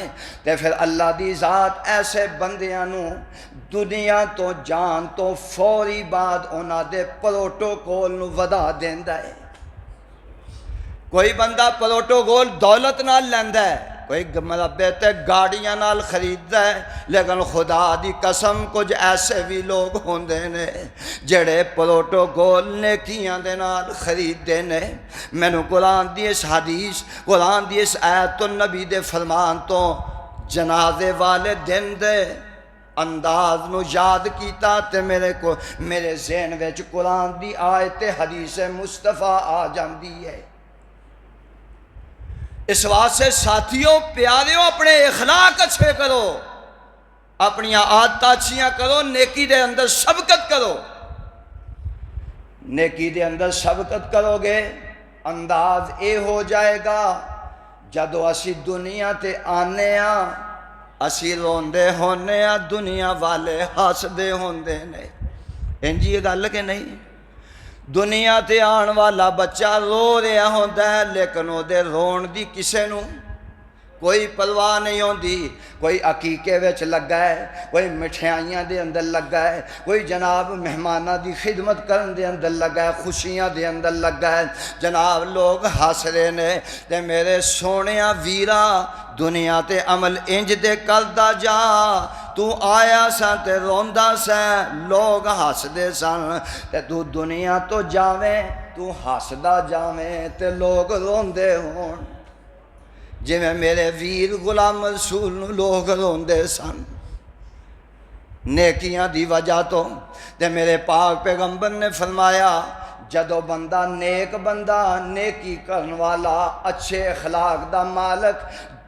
تے پھر اللہ دی ذات ایسے بندیاں نو دنیا تو جان تو فوری بعد انہاں دے پروٹوکول نو ودا دیندا ہے. کوئی بندہ پروٹوکول دولت نال لیندا ہے، کوئی مربے تے گاڑیاں نال خریددا ہے، لیکن خدا دی قسم کچھ ایسے بھی لوگ ہوندے نے جڑے پروٹوکول نیکیاں دے نال خریدے نے. مینوں قرآن دی اس حدیث، قرآن دی اس آیت تو نبی دے فرمان تو جنازے والے دن دے انداز نو یاد کیتا تے میرے ذہن وچ قرآن دی آیت حدیث مصطفیٰ آ جاندی ہے. اس واسطے ساتھیوں پیاریوں اپنے اخلاق اچھے کرو، اپنی عادت اچھیاں کرو، نیکی دے اندر سبقت کرو. نیکی دے اندر سبقت کرو گے انداز اے ہو جائے گا جدو اسی دنیا تے آنے ہاں اسی روندے ہونے ہاں دنیا والے ہسدے ہوندے نے. انجی یہ گل کہ نہیں؟ دنیا تے آن والا بچہ رو رہا ہوندا ہے لیکن او دے رون دی کسے نو کوئی پرواہ نہیں ہوندی. کوئی عقیقے وچ لگا ہے، کوئی مٹھائیاں دے اندر لگا ہے، کوئی جناب مہماناں دی خدمت کرن دے اندر لگا ہے، خوشیاں دے اندر لگا ہے. جناب لوگ ہس رہے نے تے میرے سونیاں ویرا دنیا تے عمل انج دے کردا جا. تو آیا سا تے روندا سا، لوگ ہس دے سن، تے تو دنیا تو جاویں تو ہسدا جاویں تے لوگ روندے ہون. جی میں میرے ویر غلام رسول نو لوگ روندے سن نیکیاں دی وجہ تو. تے میرے پاک پیغمبر نے فرمایا جدو بندہ نیک بندہ نیکی کرن والا اچھے اخلاق دا مالک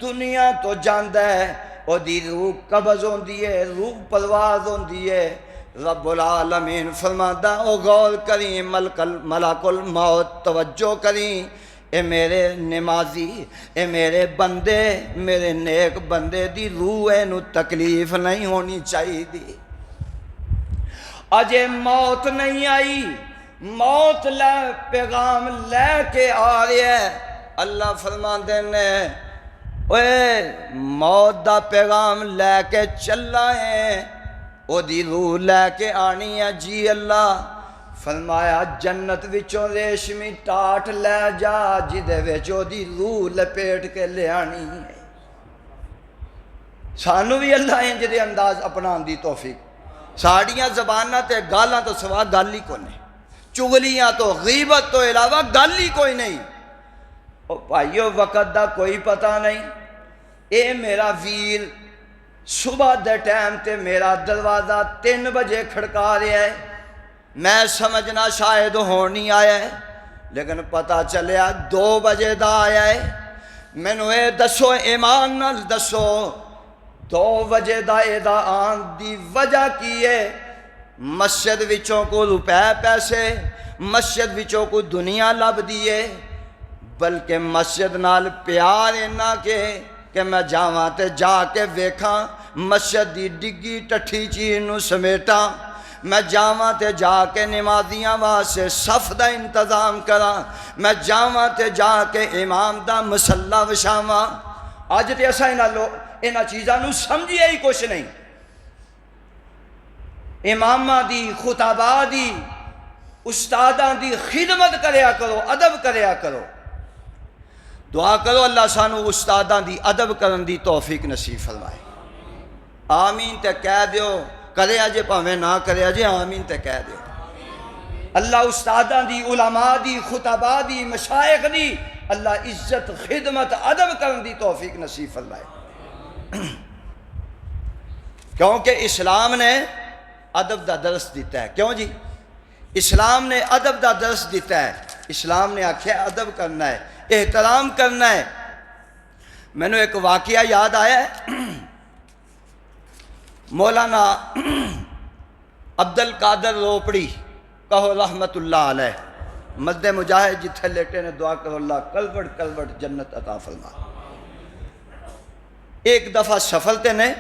دنیا تو جاندا ہے او دی روح قبض ہوندی ہے، روح پرواز ہوندی ہے. رب العالمین فرماتا او غور کریں ملک الموت توجہ کریں، اے میرے نمازی، اے میرے بندے، میرے نیک بندے دی روح ہے نو تکلیف نہیں ہونی چاہیے دی. اجے موت نہیں آئی، موت لے پیغام لے کے آ رہی ہے. اللہ فرماندے نے اوے موت دا پیغام لے کے چلا ہے، او دی روح لے کے آنی ہے. جی اللہ فرمایا جنت وچوں ریشمی ٹاٹ لے جا جدے وچ دی روح لپیٹ کے لے آنی ہے۔ سانو بھی اللہ انج دے انداز اپنان دی توفیق۔ ساڑیاں زباناں تے گالاں تو سوا گال ہی کوئی نہیں، چغلیاں تو غیبت تو علاوہ گال ہی کوئی نہیں۔ او بھائیو وقت دا کوئی پتہ نہیں۔ اے میرا ویر صبح دے ٹائم تے میرا دروازہ 3 بجے کھڑکا رہا ہے، میں سمجھنا شاید ہونی آیا ہے، لیکن پتہ چلیا 2 بجے دا آیا ہے۔ میں نو اے دسو، ایمان نال دسو 2 بجے دا اے دا آن دی وجہ کی ہے؟ مسجد وچوں کو روپے پیسے، مسجد وچوں کو دنیا لب دیے، بلکہ مسجد نال پیار اینا کہ میں جاواں تے جا کے ویکھاں مسجد دی ڈگی ٹٹھی چیز نو سمیٹاں، میں جاواں تے جا کے نمازیاں واسطے صف دا انتظام کراں، میں جاواں تے جا کے امام دا مصلی وچھاواں۔ اج تے اساں انہاں چیزاں نو سمجھیا ہی کچھ نہیں۔ اماماں دی، خطباء دی، استاداں دی خدمت کریا کرو، ادب کریا کرو۔ دعا کرو اللہ سانو استاداں دی ادب کرن دی توفیق نصیب فرمائے۔ آمین تے کہہ دیو، کریا جے پاویں نہ کریا جے، آمین تے کہہ دیو۔ اللہ استاداں دی، علماء دی، خطباء دی، مشائخ دی اللہ عزت، خدمت، ادب کرن دی توفیق نصیب فرمائے۔ کیونکہ اسلام نے ادب دا درس دیتا ہے۔ کیوں جی؟ اسلام نے ادب دا درس دیتا ہے۔ اسلام نے آکھیا ادب کرنا ہے، احترام کرنا ہے۔ میں نے ایک واقعہ یاد آیا ہے، مولانا عبد القادر روپڑی کہو رحمت اللہ علیہ، مد مجاہد جتھے لیٹے نے دعا کرو اللہ کلوڑ کلوڑ جنت عطا فرما۔ ایک دفعہ سفر تے نے،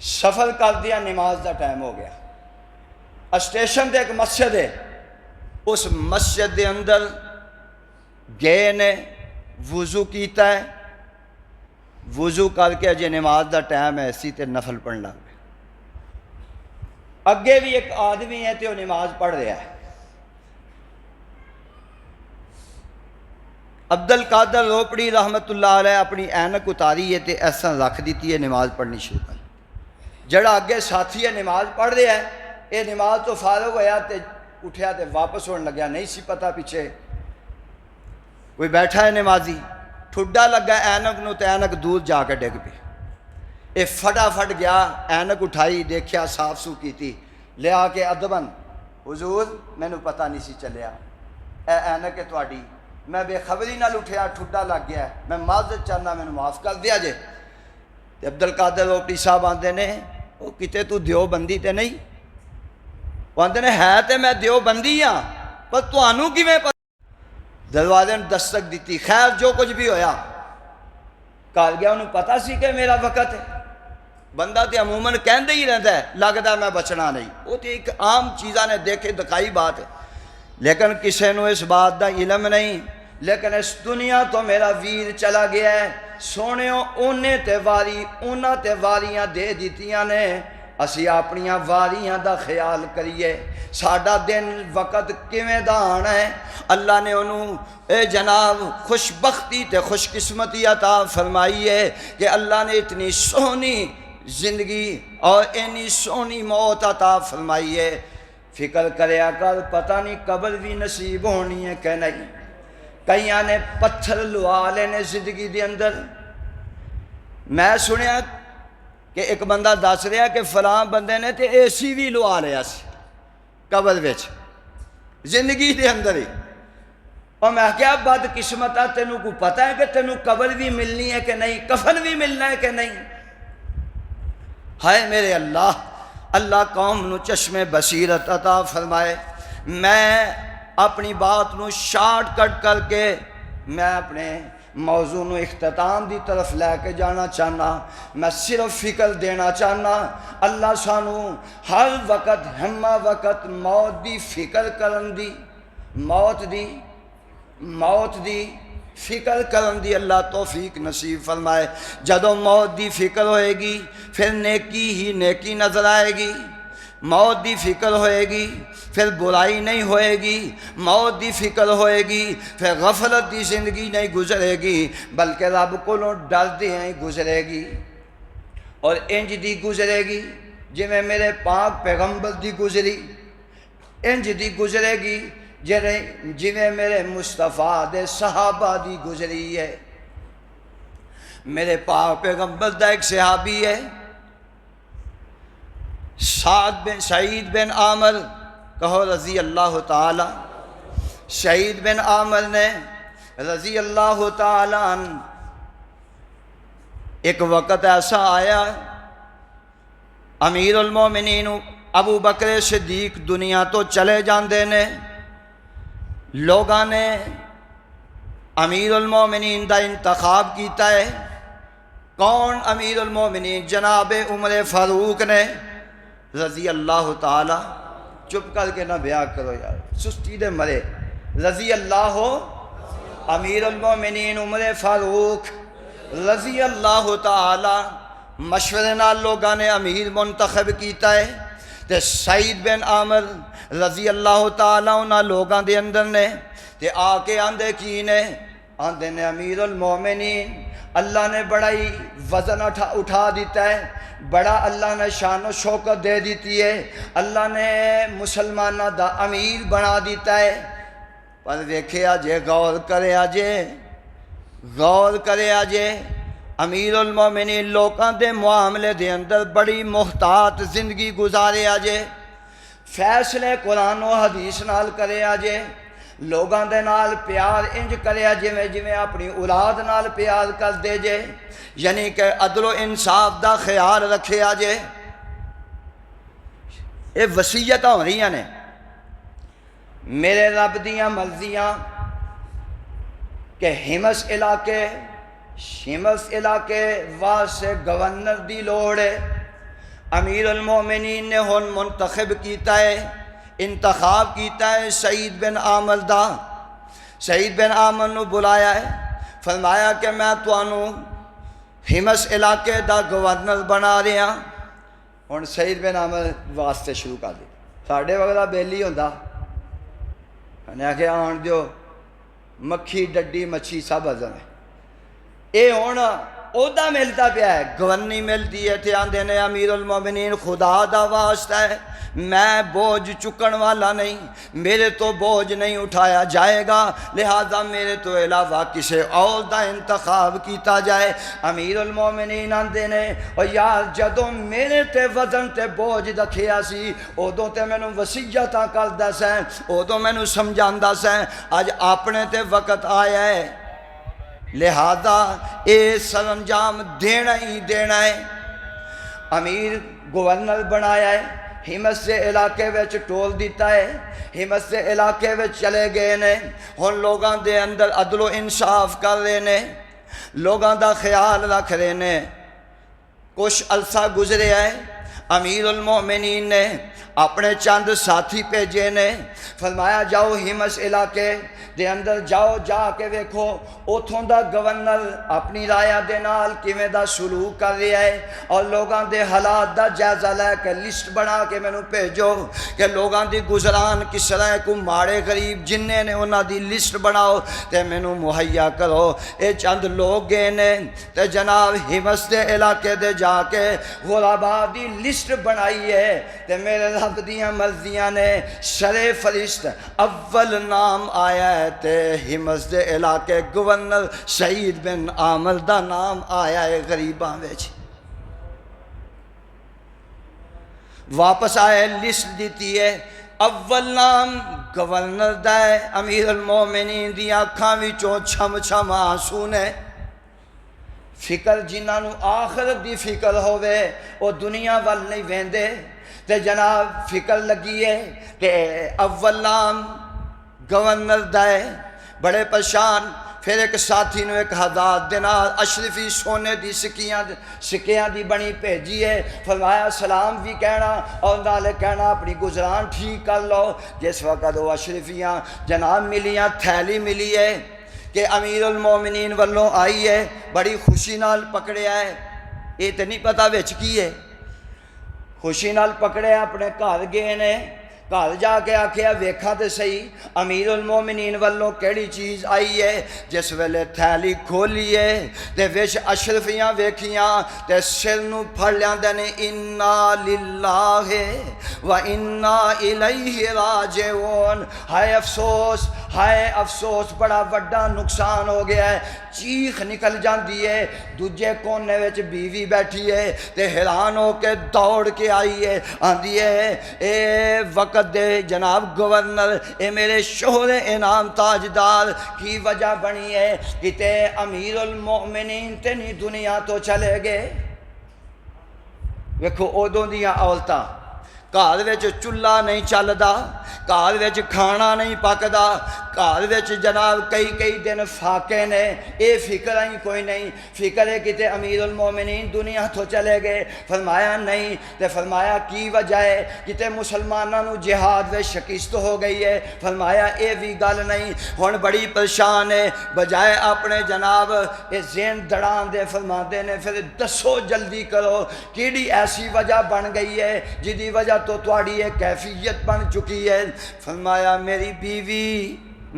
سفر کر دیا، نماز دا ٹائم ہو گیا، اسٹیشن تے ایک مسجد ہے، اس مسجد دے اندر گئے نے، وضو کیتا ہے، وضو کر کے اجے نماز دا ٹائم ہے، اسی تے نفل پڑھن لگ گئے۔ اگے بھی ایک آدمی ہے تے وہ نماز پڑھ رہا ہے۔ عبد القادر روپڑی رحمت اللہ علیہ اپنی اینک اتاری ہے تے ایسا رکھ دیتی ہے، نماز پڑھنی شروع کر۔ جڑا اگے ساتھی ہے نماز پڑھ رہا ہے، یہ نماز تو فارغ ہویا تے اٹھیا تے واپس ہونے لگیا، نہیں سی پتہ پیچھے کوئی بیٹھا ہے نمازی، ٹھڈا لگا اینک نو تے اینک دور جا کے ڈگ پئی۔ یہ فٹافٹ گیا، اینک اٹھائی، دیکھیا صاف سو کیتی، لے آ کے ادبن، حضور مینوں پتہ نہیں سی چلیا، اے اینک ہے تہاڈی، میں بے خبری نال اٹھیا، ٹھڈا لگ گیا، میں معذرت چاہنا، مینوں معاف کر دیا جے۔ تے عبد القادر روپڑی صاحب آندے نے، وہ کتے تو دیوبندی تے نہیں؟ وہ آندے نے ہے تے میں دیوبندی ہاں، پر تانوں کیویں پتہ؟ دروازے نے دستک دیتی، خیر جو کچھ بھی ہویا، کہا گیا انہوں پتہ سی کہ میرا وقت ہے۔ بندہ تے عموماً کہندے ہی رہتا ہے لگدا میں بچنا نہیں، وہ تے ایک عام چیزاں نے دیکھے دکھائی بات ہے، لیکن کسے نو اس بات دا علم نہیں۔ لیکن اس دنیا تو میرا ویر چلا گیا ہے، سونےوں اونے تے واری، اونا تے واریاں دے دیتیاں نے، اسی اپنیاں واریاں دا خیال کریے، ساڈا دن وقت کیویں دا آنا ہے۔ اللہ نے انہوں اے جناب خوش بختی تے خوش قسمتی عطا فرمائی ہے کہ اللہ نے اتنی سونی زندگی اور اتنی سونی موت عطا فرمائی ہے۔ فکر کریا کر، پتہ نہیں قبر بھی نصیب ہونی ہے کہ نہیں۔ کئیاں نے پتھر لوا لینے زندگی دے اندر۔ میں سنیا کہ ایک بندہ دس رہا کہ فلاں بندے نے تے اے سی بھی لوا لیا سی قبر وچ زندگی دے اندر ہی۔ اور میں کیا بد قسمتا، تینوں کو پتہ ہے کہ تینوں قبر بھی ملنی ہے کہ نہیں، کفن بھی ملنا ہے کہ نہیں؟ ہائے میرے اللہ، اللہ قوم نو چشم بصیرت عطا فرمائے۔ میں اپنی بات نو شارٹ کٹ کر کے میں اپنے موضوع نو اختتام دی طرف لے کے جانا چاہنا۔ میں صرف فکر دینا چاہنا، اللہ سانو ہر وقت ہمہ وقت موت دی فکر کرن دی، موت دی فکر کرن دی اللہ توفیق نصیب فرمائے۔ جدوں موت دی فکر ہوئے گی پھر نیکی ہی نیکی نظر آئے گی، موت دی فکر ہوئے گی پھر برائی نہیں ہوئے گی، موت دی فکر ہوئے گی پھر غفلت دی زندگی نہیں گزرے گی، بلکہ رب کولوں ڈردے ہیں گزرے گی۔ اور انج دی گزرے گی جی میں میرے پاک پیغمبر دی گزری، انج دی گزرے گی جی میں میرے مصطفیٰ دے صحابہ دی گزری ہے۔ میرے پاک پیغمبر دا ایک صحابی ہے سعید بن عامر، کہو رضی اللہ تعالی۔ سعید بن عامر نے رضی اللہ تعالی عنہ ایک وقت ایسا آیا امیر المومنین ابو بکر صدیق دنیا تو چلے جاندے نے، لوگاں نے امیر المومنین دا انتخاب کیتا ہے۔ کون امیر المومنین؟ جناب عمر فاروق نے رضی اللہ تعالی، چپ کر کے نہ بیان کرو یار، سستی دے مرے، رضی اللہ امیر المومنین عمر فاروق رضی اللہ تعالی مشورے نال لوگاں نے امیر منتخب کیتا ہے۔ تے سعید بن عامر رضی اللہ تعالیٰ انہاں لوگاں دے اندر نے تے آ کے آندے کی نے، آندے نے امیر المومنین اللہ نے بڑا ہی وزن اٹھا دیتا ہے، بڑا اللہ نے شان و شوکت دے دیتی ہے، اللہ نے مسلمانہ دا امیر بنا دیتا ہے۔ پر ویکھے آجے، غور کرے آجے، غور کرے آجے، امیر المومنین لوکاں دے معاملے دے اندر بڑی محتاط زندگی گزارے آجے، فیصلے قرآن و حدیث نال کرے آجے، لوگاں دے نال پیار انج کرے آجے میں اپنی اولاد نال پیار کر دے جے، یعنی کہ عدل و انصاف دا خیال رکھے آجے۔ یہ وصیتاں ہو رہی ہیں، میرے رب دیاں مرضیاں کہ ہمس علاقے واسطے گورنر دی لوڑ ہے۔ امیر المومنین نے ہن منتخب کیتا ہے، انتخاب کیتا ہے سعید بن عامر دا۔ سعید بن عامر نو بلایا ہے، فرمایا کہ میں تانوں ہمس علاقے دا گورنر بنا رہا ہوں۔ سعید بن عامر واسطے شروع کر دی، ساڈے وغیرہ بیلی ہوندا انہیں آخیا آن دیو، مکھی ڈڈی مچھی سب ہضم ہے۔ اے ہون عہدہ ملتا پیا ہے، گورنی ملتی ہے، تے آندے نے امیر المومنین خدا دا واسطہ ہے، میں بوجھ چکن والا نہیں، میرے تو بوجھ نہیں اٹھایا جائے گا، لہذا میرے تو علاوہ کسی اور دا انتخاب کیتا جائے۔ امیر المومنین آندے نے اور یار جدوں میرے تے وزن تے بوجھ رکھیا سی ادوں تے مینوں وصیتاں کردا سیں، ادوں مینوں سمجھاندا سیں، اج اپنے تے وقت آیا ہے لہذا اے سر انجام دینا ہی دینا ہے۔ امیر گورنر بنایا ہے، ہمت سے علاقے وچ ٹول دیتا ہے، ہمت سے علاقے وچ چلے گئے نے، ہن لوگاں دے اندر عدل و انصاف کر رہے نے، لوگاں دا خیال رکھ رہے نے۔ کچھ عرصہ گزرے ہے، امیر المومنین نے اپنے چند ساتھی بھیجے نے، فرمایا جاؤ ہمس علاقے دے اندر جاؤ، جا کے ویکھو اتھوں دا گورنر اپنی رایا دے نال کیویں دا سلوک کر رہا ہے، اور لوگاں دے حالات دا جائزہ لے کے لسٹ بنا کے مینوں بھیجو کہ لوگاں دی گزران کس طرح کو ماڑے غریب جننے نے انہاں دی لسٹ بناؤ تے مینوں مہیا کرو۔ اے چند لوگ گئے نے تے جناب ہمس دے علاقے دے جا کے غرباء دی لسٹ بنائی ہے، تے میرے رب دیاں مرضیاں نے شرے فرشت اول نام آیا ہے تے ہمس دے علاقے گورنر سعید بن عامر دا نام آیا ہے غریباں وچ۔ واپس آئے لسٹ دیتی ہے، اول نام گورنر دا ہے، امیر المومنین دی آنکھاں وچوں چھم چھم آنسو نے۔ فکر جنہاں نو آخرت دی فکر ہوئے وہ دنیا وال نہیں ویندے، تے جناب فکر لگی ہے کہ اول نام گورنر دا ہے، بڑے پریشان۔ پھر ایک ساتھی نو 1000 دینار اشرفی سونے دی سکیاں دی بنی بھیجی ہے، فرمایا سلام بھی کہنا اور نالے کہنا اپنی گزران ٹھیک کر لو۔ جس وقت وہ اشرفیاں جناب ملیاں، تھیلی ملی ہے، کہ امیر المومنین والوں آئی ہے، بڑی خوشی نال پکڑیا ہے، یہ تو نہیں پتا وچ کی ہے، خوشی نال پکڑیا، اپنے گھر گئے نے، گھر جا کے آکھیا ویکھا تے صحیح امیر المومنین والوں کیڑی چیز آئی ہے۔ جس ویلے تھیلی کھولی ہے تے وچ اشرفیاں ویکھیاں تے سر نو پھڑ لیاندے نے، انا للہ و انا الیہ راجعون، ہائے افسوس، ہائے افسوس، بڑا وڈا نقصان ہو گیا ہے۔ چیخ نکل جاندی ہے، دوجے کونے وچ بیوی بیٹھی ہے تے حیران ہو کے دوڑ کے آئی ہے، آندی ہے اے وقت دے جناب گورنر، اے میرے شوہر انعام تاجدار، کی وجہ بنی ہے کتے امیر المؤمنین تے نہیں دنیا تو چلے گئے۔ ویکھو ادوں دیاں عورتاں، گھر وچ چولہا نہیں چلدا، گھر وچ کھانا نہیں پکدا، گھر وچ جناب کئی دن فاقے نے، اے فکر ہی کوئی نہیں، فکر ہے کتے امیر المومنین دنیا تو چلے گئے۔ فرمایا نہیں، تے فرمایا کی وجہ ہے کتے مسلمانوں نو جہاد وچ شکست ہو گئی ہے۔ فرمایا اے بھی گل نہیں، ہن بڑی پریشان ہے، بجائے اپنے جناب اے ذہن دڑان دے فرماندے نے پھر دسو جلدی کرو کیڑی ایسی وجہ بن گئی ہے جدی وجہ تو تواڈی یہ کیفیت بن چکی ہے۔ فرمایا میری بیوی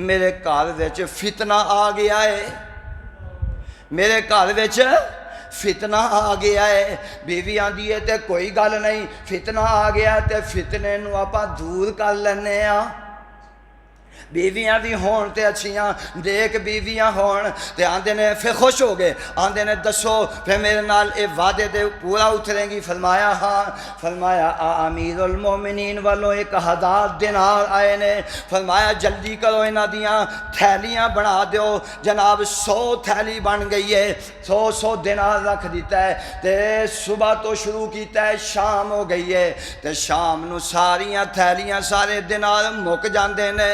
میرے گھر وچ فتنہ آ گیا ہے، میرے گھر وچ فتنہ آ گیا ہے۔ بیوی آندی ہے تے کوئی گل نہیں، فتنہ آ گیا تے فتنے نو آپاں دور کر لینے ہاں۔ بیویاں بھی ہون تے اچھیاں، دیکھ بیویاں ہون تے آندے نے پھر خوش ہو گئے، آندے نے دسو پھر میرے نال اے وعدے دے پورا اتریں گی؟ فرمایا ہاں۔ فرمایا امیر المومنین والوں 1000 دینار آئے نے، فرمایا جلدی کرو انہاں دیاں تھیلیاں بنا دیو، جناب 100 تھیلی بن گئی ہے، 100 دینار رکھ دیتا ہے تے صبح تو شروع کیتا ہے، شام ہو گئی ہے تے شام نو ساریاں تھیلیاں سارے دینار مک جاندے نے۔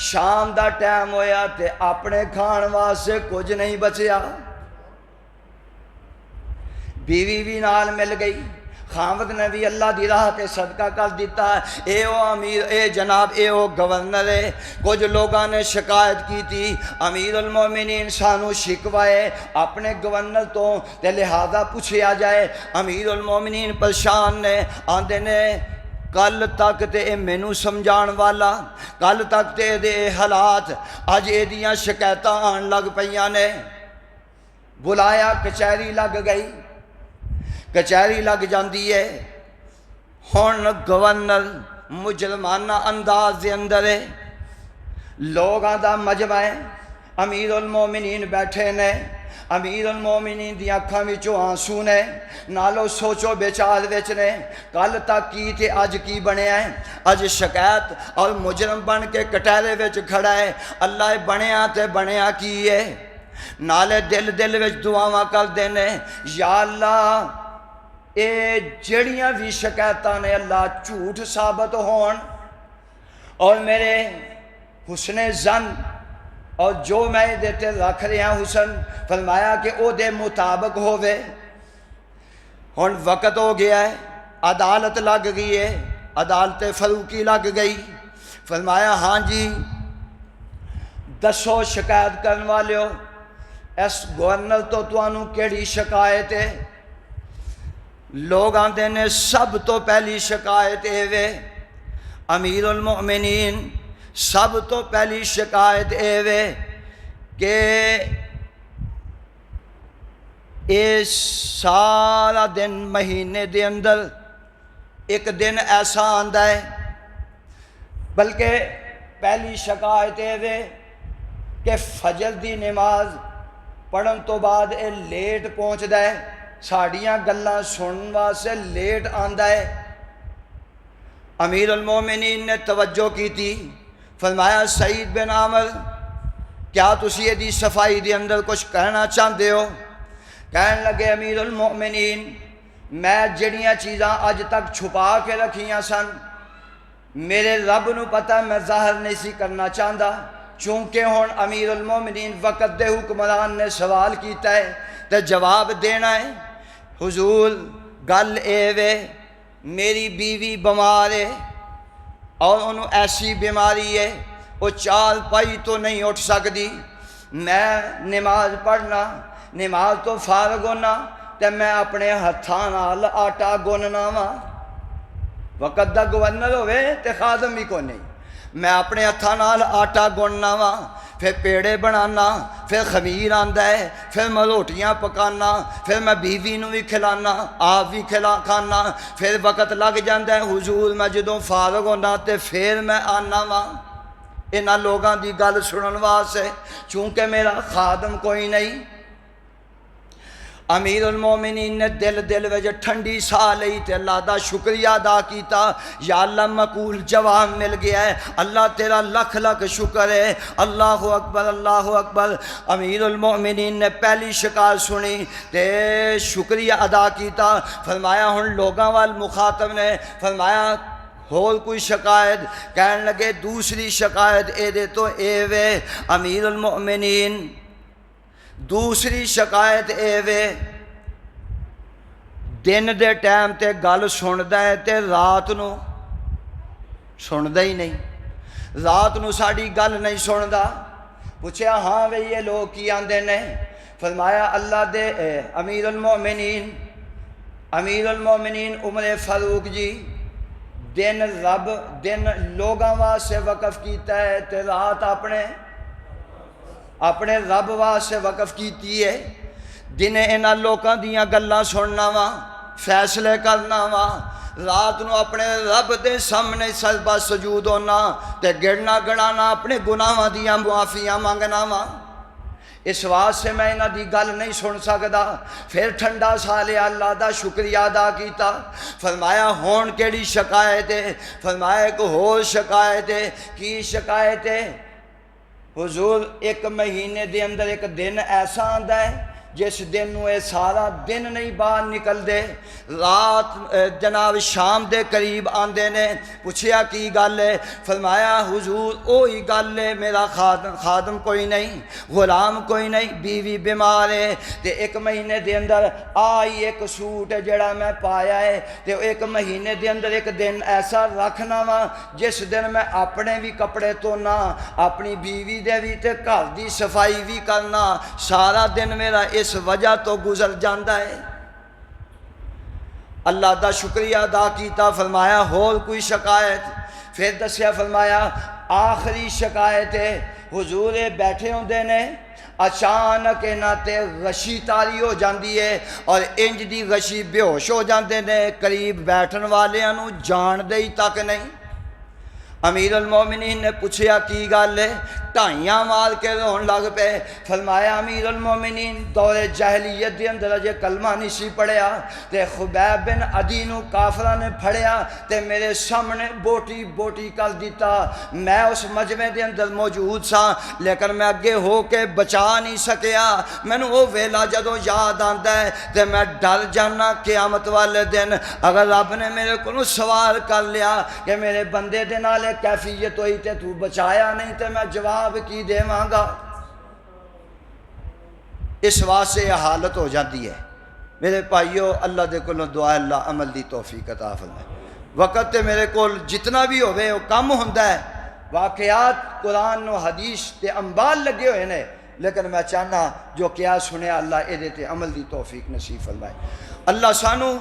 شام دا ٹائم ہویا تے اپنے کھان واسطے کچھ نہیں بچیا، بیوی بھی نال مل گئی، خاوند نے بھی اللہ دی راہ تے صدقہ کر دیتا۔ اے او امیر، اے جناب اے او گورنر ہے۔ کچھ لوگاں نے شکایت کی تھی امیر المومنین سانو شکوائے اپنے گورنر تو تے لہذا پوچھیا جائے۔ امیر المومنین پریشان نے، آندے نے کل تک تے اے مینوں سمجھان والا، کل تک تے دے حالات، اج اے دیاں شکایتاں آن لگ پیاں نے۔ بلایا، کچہری لگ گئی، کچہری لگ جاندی ہے۔ ہن گورنر مجرمانہ انداز دے اندر ہے، لوگاں دا مجمع ہے، امیر المومنین بیٹھے نے، امیر المومنین دی اکھاں وچوں آنسو نے، نالو سوچو بیچار وچ نے، کل تک کی تے اج کی بنیا ہے، اج شکایت اور مجرم بن کے کٹہرے وچ کھڑا ہے، اللہ بنیا تے بنیا کی ہے۔ نالے دل وچ دعاواں کر دینے، یا اللہ اے جڑیاں بھی شکایتاں نے اللہ جھوٹ ثابت ہون، اور میرے حسن زن اور جو میں دیتے رکھ رہا حسن، فرمایا کہ او دے مطابق ہووے۔ ہن وقت ہو گیا ہے، عدالت لگ گئی ہے، عدالت فروقی لگ گئی۔ فرمایا ہاں جی دسو شکایت کرن والے ہو، اس گورنر تو تانوں کیڑی شکایت ہے؟ لوگ آندے نے سب تو پہلی شکایت اے وے امیر المؤمنین، سب تو پہلی شکایت اے وے کہ اے سارا دن مہینے دے اندر ایک دن ایسا آندا ہے، بلکہ پہلی شکایت اے وے کہ فجر دی نماز پڑھن تو بعد اے لیٹ پہنچدا ہے، ساڑیاں گلاں سنن واسطے لیٹ آندا ہے۔ امیر المومنین نے توجہ کی تھی، فرمایا سعید بن عامر کیا تسی دی صفائی دے اندر کچھ کہنا چاہتے ہو؟ کہن لگے امیر المؤمنین میں جڑیاں چیزاں اج تک چھپا کے رکھیاں سن میرے رب نو پتہ، میں ظاہر نہیں سی کرنا چاہتا، چونکہ ہن امیر المؤمنین وقت دے حکمران نے سوال کیتا ہے تے جواب دینا ہے۔ حضور گل اے وے میری بیوی بیمار ہے اور انہوں ایسی بیماری ہے وہ چال پائی تو نہیں اٹھ سکتی، میں نماز پڑھنا نماز تو فارغ ہونا تے میں اپنے ہتھاں نال آٹا گوننا وا وقت دا گورنر ہوئے تے خادم بھی کو نہیں میں اپنے ہتھاں نال آٹا گوننا وا پھر پیڑے بنانا پھر خمیر آندا ہے پھر میں روٹیاں پکانا پھر میں بیوی نو بھی کھلانا آپ بھی کھانا پھر وقت لگ جاندہ ہے حضور میں جدوں فارغ ہونا تے پھر میں آنا وا انہاں لوگاں دی گل سنن واسطے چونکہ میرا خادم کوئی نہیں امیر المومنین نے دل وچ ٹھنڈی ساہ لئی تے اللہ دا شکریہ ادا کیتا یا اللہ مقبول جواب مل گیا ہے اللہ تیرا لکھ لکھ شکر ہے اللہ اکبر اللہ اکبر امیر المومنین نے پہلی شکایت سنی تے شکریہ ادا کیتا فرمایا ہن لوگاں وال مخاطب نے فرمایا ہول کوئی شکایت کہن لگے دوسری شکایت اے دے تو اے وے امیر المومنین دوسری شکایت اے وے دن دے ٹائم تے گل سندا ہے تے رات نو سندا ہی نہیں رات نو ساڑی گل نہیں سندا پوچھیا ہاں وے یہ لوگ کی آندے نے فرمایا اللہ دے امیر المومنین عمر فاروق جی دن لوگاں واسطے وقف کیتا ہے تے رات اپنے رب واسطے وقف کیتی ہے دن انہاں لوکاں دیاں گلاں سننا وا فیصلے کرنا وا رات نو اپنے رب دے سامنے سجدہ سجود ہونا تے گڑنا گڑانا اپنے گناہاں دیاں معافیاں مانگنا وا اس واسطے میں انہاں دی گل نہیں سن سکدا پھر ٹھنڈا سا لیا اللہ دا شکریہ ادا کیتا فرمایا ہون کیڑی شکایت ہے فرمایا ایک ہور شکایت ہے کی شکایت ہے حضور ایک مہینے دے اندر ایک دن ایسا آندا ہے جس دن نو اے سارا دن نہیں باہر نکل دے رات جناب شام دے قریب آندے نے پوچھیا کی گل ہے فرمایا حضور اوہی گل ہے میرا خادم کوئی نہیں غلام کوئی نہیں بیوی بیمار ہے تے ایک مہینے دے اندر آئی ایک سوٹ جڑا میں پایا ہے تے ایک مہینے دے اندر ایک دن ایسا رکھنا وا جس دن میں اپنے بھی کپڑے دھونا اپنی بیوی دے بھی تے گھر دی صفائی بھی کرنا سارا دن میرا اس وجہ تو گزر جاندہ ہے اللہ دا شکریہ ادا کیتا فرمایا ہول کوئی شکایت پھر دسیا فرمایا آخری شکایت ہے حضور بیٹھے ہوندے نے اچانک انہاں تے غشی تاری ہو جاندی ہے اور انج دی غشی بے ہوش ہو جاندے نے قریب بیٹھن والیاں نو جان دے ہی تک نہیں امیر المومنین نے پوچھیا کی گل ہے ٹائیاں مار کے رون لگ پے فرمایا امیر المومنین دور جاہلیت دے اندر جے کلمہ نہیں سی پڑھیا تے خبیب بن عدی نو کافرہ نے پھڑیا تے میرے سامنے بوٹی کر دیتا میں اس مجمع دے اندر موجود سا لیکن میں اگے ہو کے بچا نہیں سکیا میں نے وہ ویلا جدو یاد آندا ہے تے میں ڈر جانا قیامت والے دن اگر رب نے میرے کو سوال کر لیا کہ میرے بندے دے نالے کیفیت ہوئی تے تو بچایا نہیں تے میں جواب کی دے مانگا اس واسطے حالت ہو جاتی ہے میرے بھائیو اللہ دے کولوں دعا اللہ عمل دی توفیق عطا فرمائے وقت تے میرے کول جتنا بھی ہوئے وہ کم ہوندا ہے واقعات قرآن و حدیث تے انبال لگے ہوئے نے لیکن میں چاہنا جو کیا سنیا اللہ اے دیتے عمل دی توفیق نصیب فرمائے اللہ سانو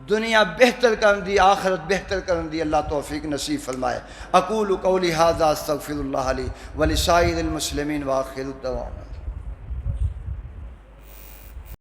دنیا بہتر کرن دی آخرت بہتر کرن دی اللہ توفیق نصیب فرمائے اقول قولی ھذا استغفر اللہ لی ولسائر المسلمین وآخر الدعوانا